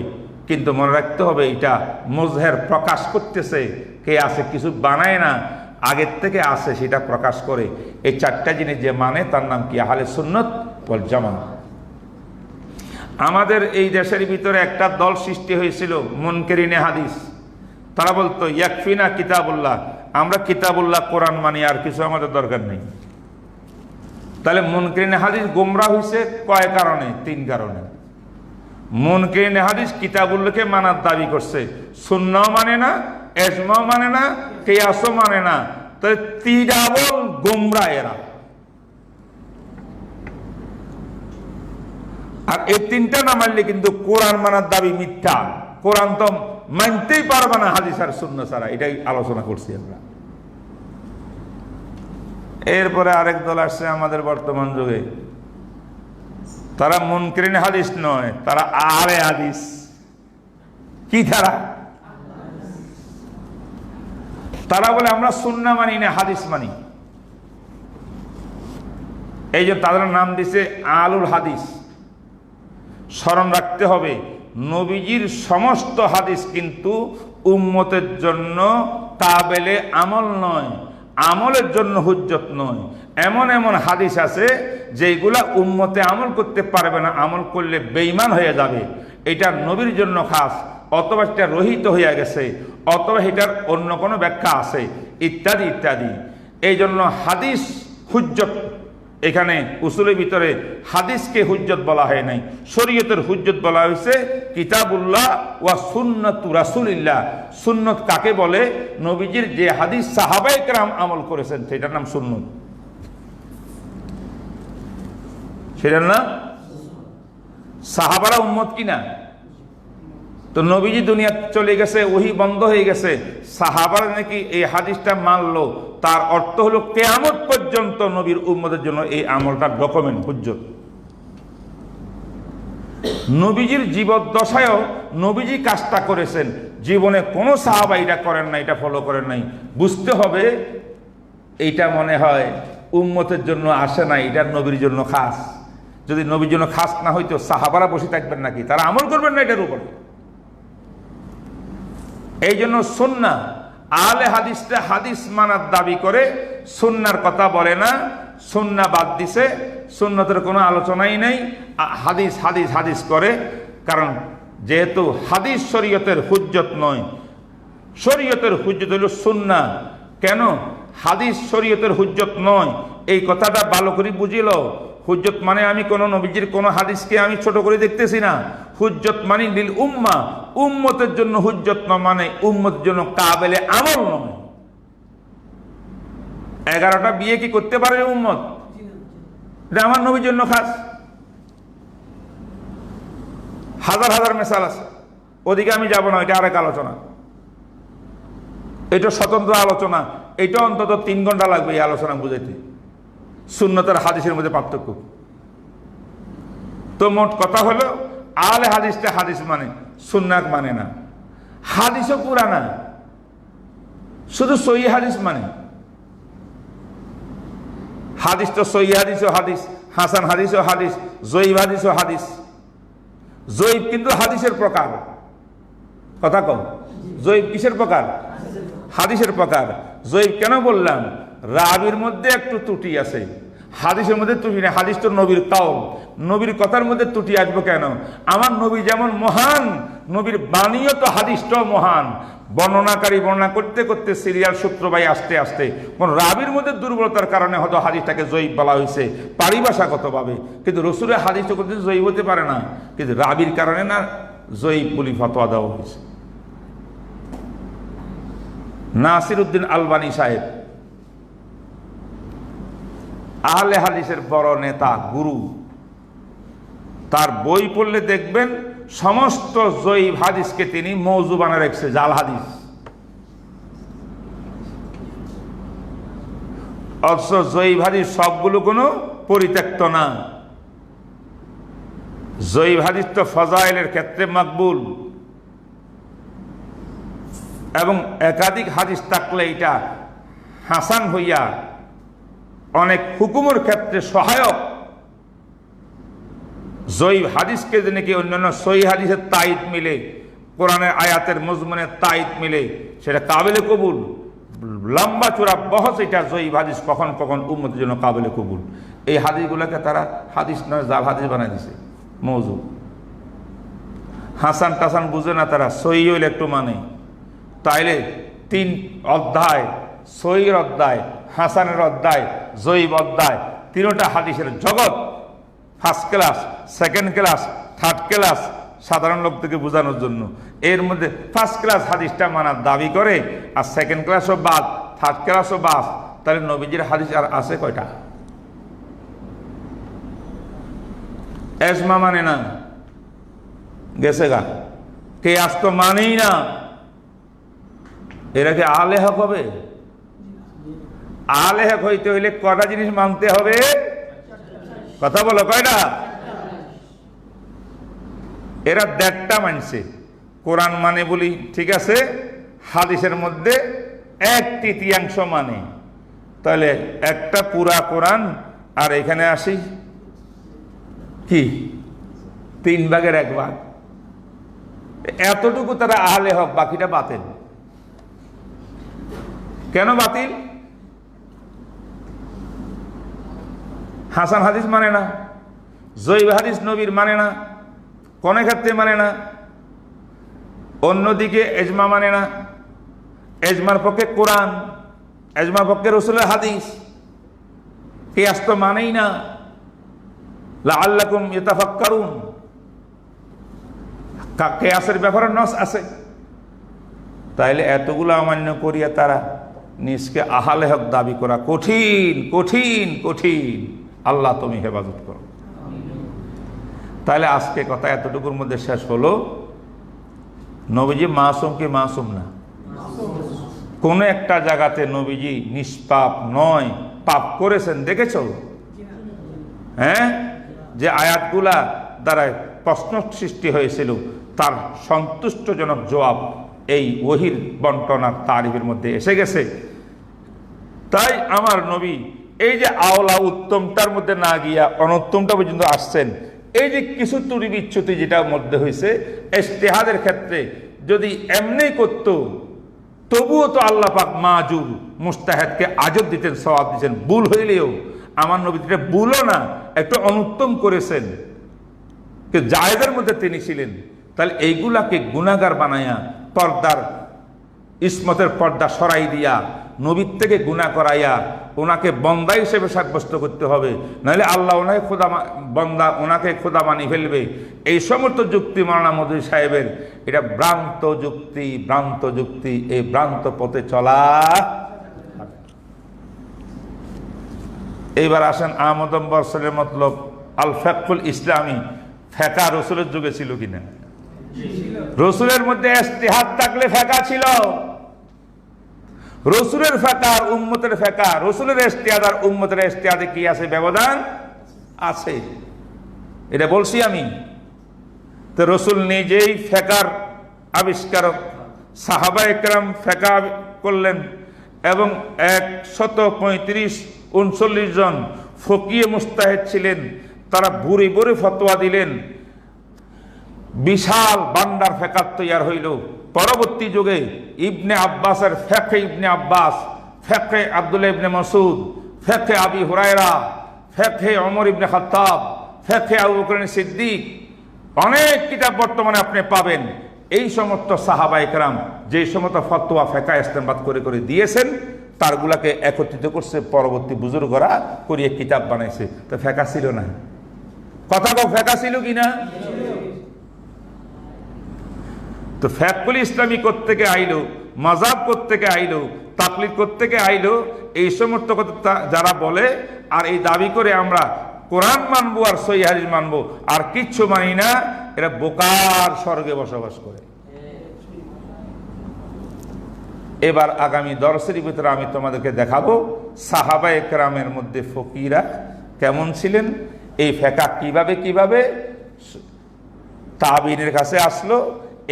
কিন্তু মনে রাখতে হবে এটা মুজহের প্রকাশ করতেছে, কে আছে কিছু বানায় না, আগের থেকে আছে সেটা প্রকাশ করে। এই চারটা জিনিস যে মানে তার নাম কি? আহলে সুন্নাত ওয়াল জামাত। আমাদের এই দেশের ভিতরে একটা দল সৃষ্টি হয়েছিল মুনকিরিনে হাদিস। তারা বলতো ইয়াকফিনা কিতাবুল্লাহ, আমরা কিতাবুল্লাহ কোরআন মানি, আর কিছু আমাদের দরকার নেই। তাহলে মুনকিরিনে হাদিস গোমরাহ হয়েছে কয় কারণে? 3 কারণে। মুনকিরিনে হাদিস কিতাবুল্লাহকে মানার দাবি করছে, সুন্নাহও মানে না, ইজমাও মানে না, কিয়াসও মানে না। তাহলে তিরাবল গোমরাহ এরা। আর এই 3টা না মানলে কিন্তু কোরআন মানার দাবি মিথ্যা। কোরআন তো মানতেই পারবে না হাদিস আর সুন্নাহ ছাড়া, এটাই আলোচনা করছি আমরা। এরপরে আরেক দল আসছে আমাদের বর্তমান যুগে, তারা মুনকিরিনে হাদিস নয়, তারা আহলে হাদিস। কি তারা বলে আমরা সুন্নাহ মানি না, হাদিস মানি। এই যে তাদের নাম দিছে আলুল হাদিস। স্মরণ রাখতে হবে, নবীজির সমস্ত হাদিস কিন্তু উম্মতের জন্য কাবেলে আমল নয়, আমলের জন্য হুজ্জত নয়। এমন এমন হাদিস আছে যেগুলা উম্মতে আমল করতে পারবে না, আমল করলে বেঈমান হয়ে যাবে। এটা নবীর জন্য খাস, অথবা এটা রহিত হইয়া গেছে, অথবা এটার অন্য কোনো ব্যাখ্যা আছে, ইত্যাদি ইত্যাদি। এই জন্য হাদিস হুজ্জত, এখানে উসুলের ভিতরে হাদিসকে হুজ্জত বলা হয় নাই, শরীয়তের হুজ্জত বলা হয়েছে কিতাবুল্লাহ ওয়া সুন্নাতু রাসূলিল্লাহ। সুন্নত কাকে বলে? নবীজির যে হাদিস সাহাবায়ে কেরাম আমল করেছেন সেটার নাম সুন্নত। সেটার নাম সাহাবারা উম্মত কিনা? তো নবীজি দুনিয়া চলে গেছে, ওহী বন্ধ হয়ে গেছে, সাহাবারা নাকি এই হাদিসটা মানলো, তার অর্থ হলো কিয়ামত পর্যন্ত নবীর উম্মতের জন্য এই আমলটা ডকুমেন্ট, হুজ্জত। নবীজির জীবদ্দশায়ও নবীজি কাজটা করেছেন, জীবনে কোনো সাহাবা এটা করেন না, এটা ফলো করেন নাই। বুঝতে হবে এইটা মনে হয় উম্মতের জন্য আসে না, এটা নবীর জন্য খাস। যদি নবীর জন্য খাস না হইতো সাহাবারা বসে থাকবেন নাকি? তারা আমল করবেন না এটার উপর। এই জন্য সুন্নাহ, আহলে হাদিসটা হাদিস মানার দাবি করে, সুন্নাহর কথা বলে না, সুন্নাহ বাদ দিছে, সুন্নতের কোনো আলোচনাই নেই, হাদিস হাদিস হাদিস করে। কারণ যেহেতু হাদিস শরীয়তের হুজ্জত নয়, শরীয়তের হুজ্জত হলো সুন্নাহ। কেন হাদিস শরীয়তের হুজ্জত নয় এই কথাটা ভালো করে বুঝিল। হুজ্জত মানে আমি কোন নবীজির কোন হাদিসকে আমি ছোট করে দেখতেছি না। হুজ্জত মানে লিল উম্মা, উম্মতের জন্য হুজ্জত না, মানে উম্মতের জন্য কাবেলে আমল নয়। 11টা বিয়ে কি করতে পারে উম্মত? এটা আমার নবীর জন্য খাস। হাজার হাজার মেসাল আছে, ওদিকে আমি যাব না, এটা আরেক আলোচনা, এটা স্বতন্ত্র আলোচনা। এটা অন্তত 3 ঘন্টা লাগবে এই আলোচনা বুঝাইতে, সুন্নত আর হাদিসের মধ্যে পার্থক্য। তো মোট কথা হলো আহলে হাদিসটা হাদিস মানে, সুন্নাত মানে না। হাদিসও পুরা না, শুধু সহি হাদিস মানে। হাদিস তো সহি হাদিসও হাদিস, হাসান হাদিসও হাদিস, জয়ীব হাদিসও হাদিস। জয়ীব কিন্তু হাদিসের প্রকার। কথা কম, জয়ীব কিসের প্রকার? হাদিসের প্রকার। জয়ীব কেন বললাম? রাবির মধ্যে একটু ত্রুটি আছে, হাদিসের মধ্যে ত্রুটি নেই। হাদিস তো নবীর কাউল, নবীর কথার মধ্যে ত্রুটি আসবে কেন? আমার নবী যেমন মহান, নবীর বাণীও তো হাদিসটাও মহান। বর্ণনাকারী বর্ণনা করতে করতে সিরিয়াল সূত্রবাই আসতে আসতে কোন রাবির মধ্যে দুর্বলতার কারণে হয়তো হাদিসটাকে জয়ীব বলা হয়েছে পারিভাষাগতভাবে, কিন্তু রসুলের হাদিসটা করতে জয়ীব হতে পারে না, কিন্তু রাবির কারণে না জয়ীব বলি ফতোয়া দেওয়া হয়েছে। নাসিরউদ্দিন আলবানী সাহেব আহলে হাদিসের বড় নেতা, গুরু। তার বই পড়লে দেখবেন সমস্ত জয়ীব হাদিসকে তিনি মওযু বানায় রেখেছে, জাল হাদিস। অথচ জয়ীফ হাদিস সবগুলো কোনো পরিত্যক্ত না। জয়ীফ হাদিস তো ফজাইলের ক্ষেত্রে মাকবুল, এবং একাধিক হাদিস থাকলে এটা হাসান হইয়া অনেক হুকুমের ক্ষেত্রে সহায়ক। জয়ীফ হাদিসকে যে নাকি অন্যান্য সহিহ হাদিসের তাইদ মিলে, কোরআনের আয়াতের মজমুনের তাইদ মিলে, সেটা কাবিলে কবুল। লম্বা চূড়া বহস এটা জয়ীফ হাদিস কখন কখন উম্মতের জন্য কাবিলে কবুল। এই হাদিসগুলোকে তারা হাদিস নয় জাল হাদিস বানাই দিছে, মৌজু। হাসান টাসান বুঝে না তারা, সহি হইলে একটু মানে। তাইলে 3 অধ্যায়, সহির অধ্যায়, হাসানের অধ্যায়, জয়ীফ অধ্যায়, 3টা হাদিসের জগৎ। First class, second class, third class, সাধারণ লোক থেকে বোঝানোর জন্য। এর মধ্যে ফার্স্ট ক্লাস হাদিসটা মানার দাবি করে, আর সেকেন্ড ক্লাসও বাদ, থার্ড ক্লাসও বাদ। তাহলে নবীজির হাদিস আর আছে কয়টা? এজমা মানে না, গেছে গা। কে আজ তো মানেই না, এরা কি আলে হক হবে? আলে হক হইতে হইলে কটা জিনিস মানতে হবে? কথা বলো, কয়টা? এরা 1.5টা মানছে। কোরআন মানে বলি, ঠিক আছে, হাদিসের মধ্যে 1/3 মানে। তাহলে একটা পুরা কোরআন, আর এখানে আসি কি 3 ভাগের 1 ভাগ। এতটুকু তারা আহলে হক, বাকিটা বাতিল। কেন বাতিল? হাসান হাদিস মানে না, জয়ীফ হাদিস নবীর মানে না, কোন ক্ষেত্রে মানে না। অন্যদিকে এজমা মানে না, এজমার পক্ষে কোরআন, এজমার পক্ষে রাসূলের হাদিস। কিয়াস তো মানেই না, লাআল্লাকুম ইয়াতাফাক্কারুন। কিয়াসের ব্যাপারে নস আছে। তাইলে এতগুলো অমান্য করিয়া তারা নিজকে আহলে হক দাবি করা কঠিন কঠিন কঠিন। আল্লাহ তুমি হেফাজত করো। তাহলে আজকে কথা এতটুকুর মধ্যে শেষ হলো, নবীজি মাসুম কি মাসুম না? কোন একটা জায়গাতে নবীজি নিষ্পাপ নয়, পাপ করেছেন দেখেছ? হ্যাঁ, যে আয়াতগুলা দ্বারা প্রশ্ন সৃষ্টি হয়েছিল তার সন্তুষ্টজনক জবাব এই ওহির বন্টনার তারিফের মধ্যে এসে গেছে। তাই আমার নবী এই যে আওলা উত্তমটার মধ্যে না গিয়া অনুত্তমটা পর্যন্ত আসছেন, এই যে কিছু ত্রুটি বিচ্যুতি যেটা মধ্যে হয়েছে, ইজতিহাদের ক্ষেত্রে যদি এমনি করত তবুও তো আল্লাহ পাক মাজুর মুস্তাহিদকে আজর দিতেন, সওয়াব দিতেন। ভুল হইলেও আমার নবী এটা ভুলও না, একটু অনুত্তম করেছেন, জায়েজের মধ্যে তিনি ছিলেন। তাহলে এইগুলাকে গুনাহগার বানায়া পর্দার ইসমতের পর্দা সরাই দিয়া নবীর থেকে গুনাহ করাইয়া ওনাকে বন্দা হিসেবে সাব্যস্ত করতে হবে, নাহলে আল্লাহ ওনাকে খোদা বন্দা, ওনাকে খোদা মানি ফেলবে। এই সমস্ত যুক্তি মাওলানা মৌদুদী সাহেবের, এটা ভ্রান্ত যুক্তি, ভ্রান্ত যুক্তি। এই ভ্রান্ত পথে চলা। এইবার আসেন আহমদ বরসলের মতলব আল ফিকহুল ইসলামী। ফেকা রসুলের যুগে ছিল কিনা? রসুলের মধ্যে ইজতিহাদ থাকলে ফেকা ছিল। রসুলের ফেকা আর উম্মতের ফেকা, রসুলের ইজতিহাদ আর উম্মতের ইজতিহাদে কি আছে? ব্যবধান আছে। এটা বলছি আমি। তো রসুল নিজেই ফেকার আবিষ্কারক, সাহাবায়ে কেরাম ফেকা করলেন, এবং 135-39 জন ফকিয়ে মুস্তাহিদ ছিলেন। তারা ভুরি ভুরি ফতোয়া দিলেন। বিশাল বান্ডার ফেকার তৈয়ার হইল। পরবর্তী যুগে ইবনে আব্বাসের ফেকে ইবনে আব্বাস, ফেকে আব্দুল্লাহ ইবনে মাসউদ, ফেকে আবি হুরায়রা, ফেকে ওমর ইবনে খাত্তাব, ফেকে আবু বকর সিদ্দিক, অনেক কিতাব বর্তমানে আপনি পাবেন। এই সমস্ত সাহাবায়ে কেরাম যে সমস্ত ফতোয়া ফেকা ইস্তেমবাদ করে করে দিয়েছেন, তারগুলাকে একত্রিত করছে পরবর্তী বুজুর্গরা, করিয়ে কিতাব বানাইছে। তো ফেকা ছিল না? কথা কও, ফেকা ছিল কিনা? তো ফিকহুল ইসলামী কোত্থেকে আইলো, মাযহাব কোত্থেকে আইলো, তাকলিদ কোত্থেকে আইলো? এই সমস্ত কথা যারা বলে আর এই দাবি করে আমরা কোরআন মানবো আর সহিহ হাদিস মানবো আর কিচ্ছু মানি না, এরা বোকার স্বর্গে বসবাস করে। এবার আগামী দর্শের ভিতরে আমি তোমাদেরকে দেখাবো সাহাবায়ে কেরামের মধ্যে ফকিরা কেমন ছিলেন, এই ফেকা কিভাবে কিভাবে তাবিনের কাছে আসলো,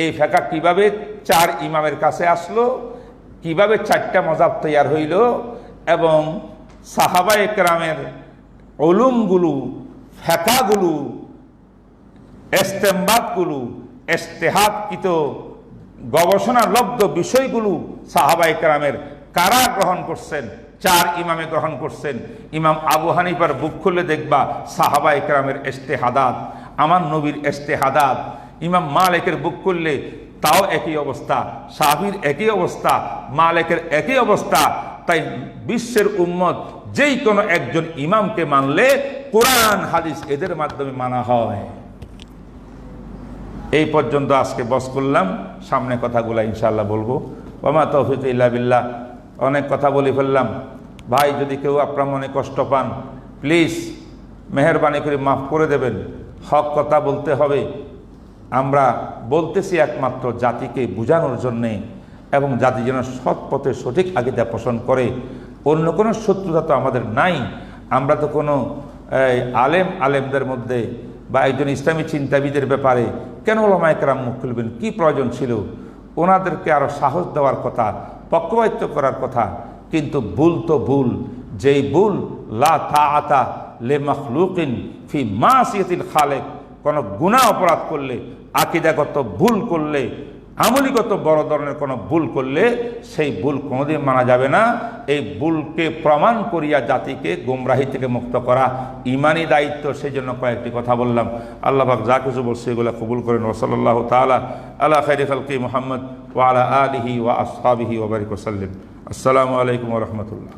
এই ফেকা কিভাবে 4 ইমামের কাছে আসলো, কিভাবে 4টা মাযহাব তৈয়ার হইল, এবং সাহাবায়ে কেরামের উলুমগুলো, ফেকাগুলো, ইস্তেমবাতগুলো, ইজতিহাদকৃত গবেষণালব্ধ বিষয়গুলো সাহাবায়ে কেরামের কারা গ্রহণ করছেন, 4 ইমামে গ্রহণ করছেন। ইমাম আবু হানিফার বুক খুলে দেখবা সাহাবায়ে কেরামের ইজতিহাদাত, আমার নবীর ইজতিহাদাত। ইমাম মালিকের বুক খুললে তাও একই অবস্থা, শাফির একই অবস্থা, মালিকের একই অবস্থা। তাই বিশ্বের উম্মত যেই কোনো একজন ইমামকে মানলে কোরআন হাদিস এদের মাধ্যমে মানা হয়। এই পর্যন্ত আজকে বস করলাম, সামনে কথাগুলো ইনশাআল্লাহ বলবো। ওমা তৌফিক ইল্লা বিল্লাহ। অনেক কথা বলে ফেললাম, ভাই যদি কেউ আপনার মনে কষ্ট পান প্লিজ মেহেরবানি করে মাফ করে দেবেন। হক কথা বলতে হবে, আমরা বলতেছি একমাত্র জাতিকে বোঝানোর জন্যে, এবং জাতি যেন সৎ পথে সঠিক আকীদা পোষণ করে। অন্য কোনো শত্রুতা তো আমাদের নাই। আমরা তো কোনো আলেমদের মধ্যে বা একজন ইসলামী চিন্তাবিদের ব্যাপারে কেন ওলামায়ে কেরাম মুখ খুলবেন, কি প্রয়োজন ছিল? ওনাদেরকে আরও সাহস দেওয়ার কথা, পক্ষপাতিত্ব করার কথা। কিন্তু ভুল তো ভুল, যেই ভুল লা তাআতা লি মাখলুকিন ফি মাসিয়াতিল খালিক, কোনো গুনাহ অপরাধ করলে, আকীদাগত ভুল করলে, আমলিগত বড় ধরনের কোনো ভুল করলে সেই ভুল কোনোদিন মানা যাবে না। এই ভুলকে প্রমাণ করিয়া জাতিকে গোমরাহি থেকে মুক্ত করা ইমানি দায়িত্ব। সেই জন্য কয়েকটি কথা বললাম। আল্লাহ পাক যা কিছু বলছে এগুলো কবুল করেন। সাল্লাল্লাহু তাআলা আলা খাইরি খালকি মুহাম্মদ ওয়া আলা আলিহি ওয়া আসহাবিহি ওয়া বারিক ওয়া সাল্লিম। আসসালামু আলাইকুম ওয়া রাহমাতুল্লাহ।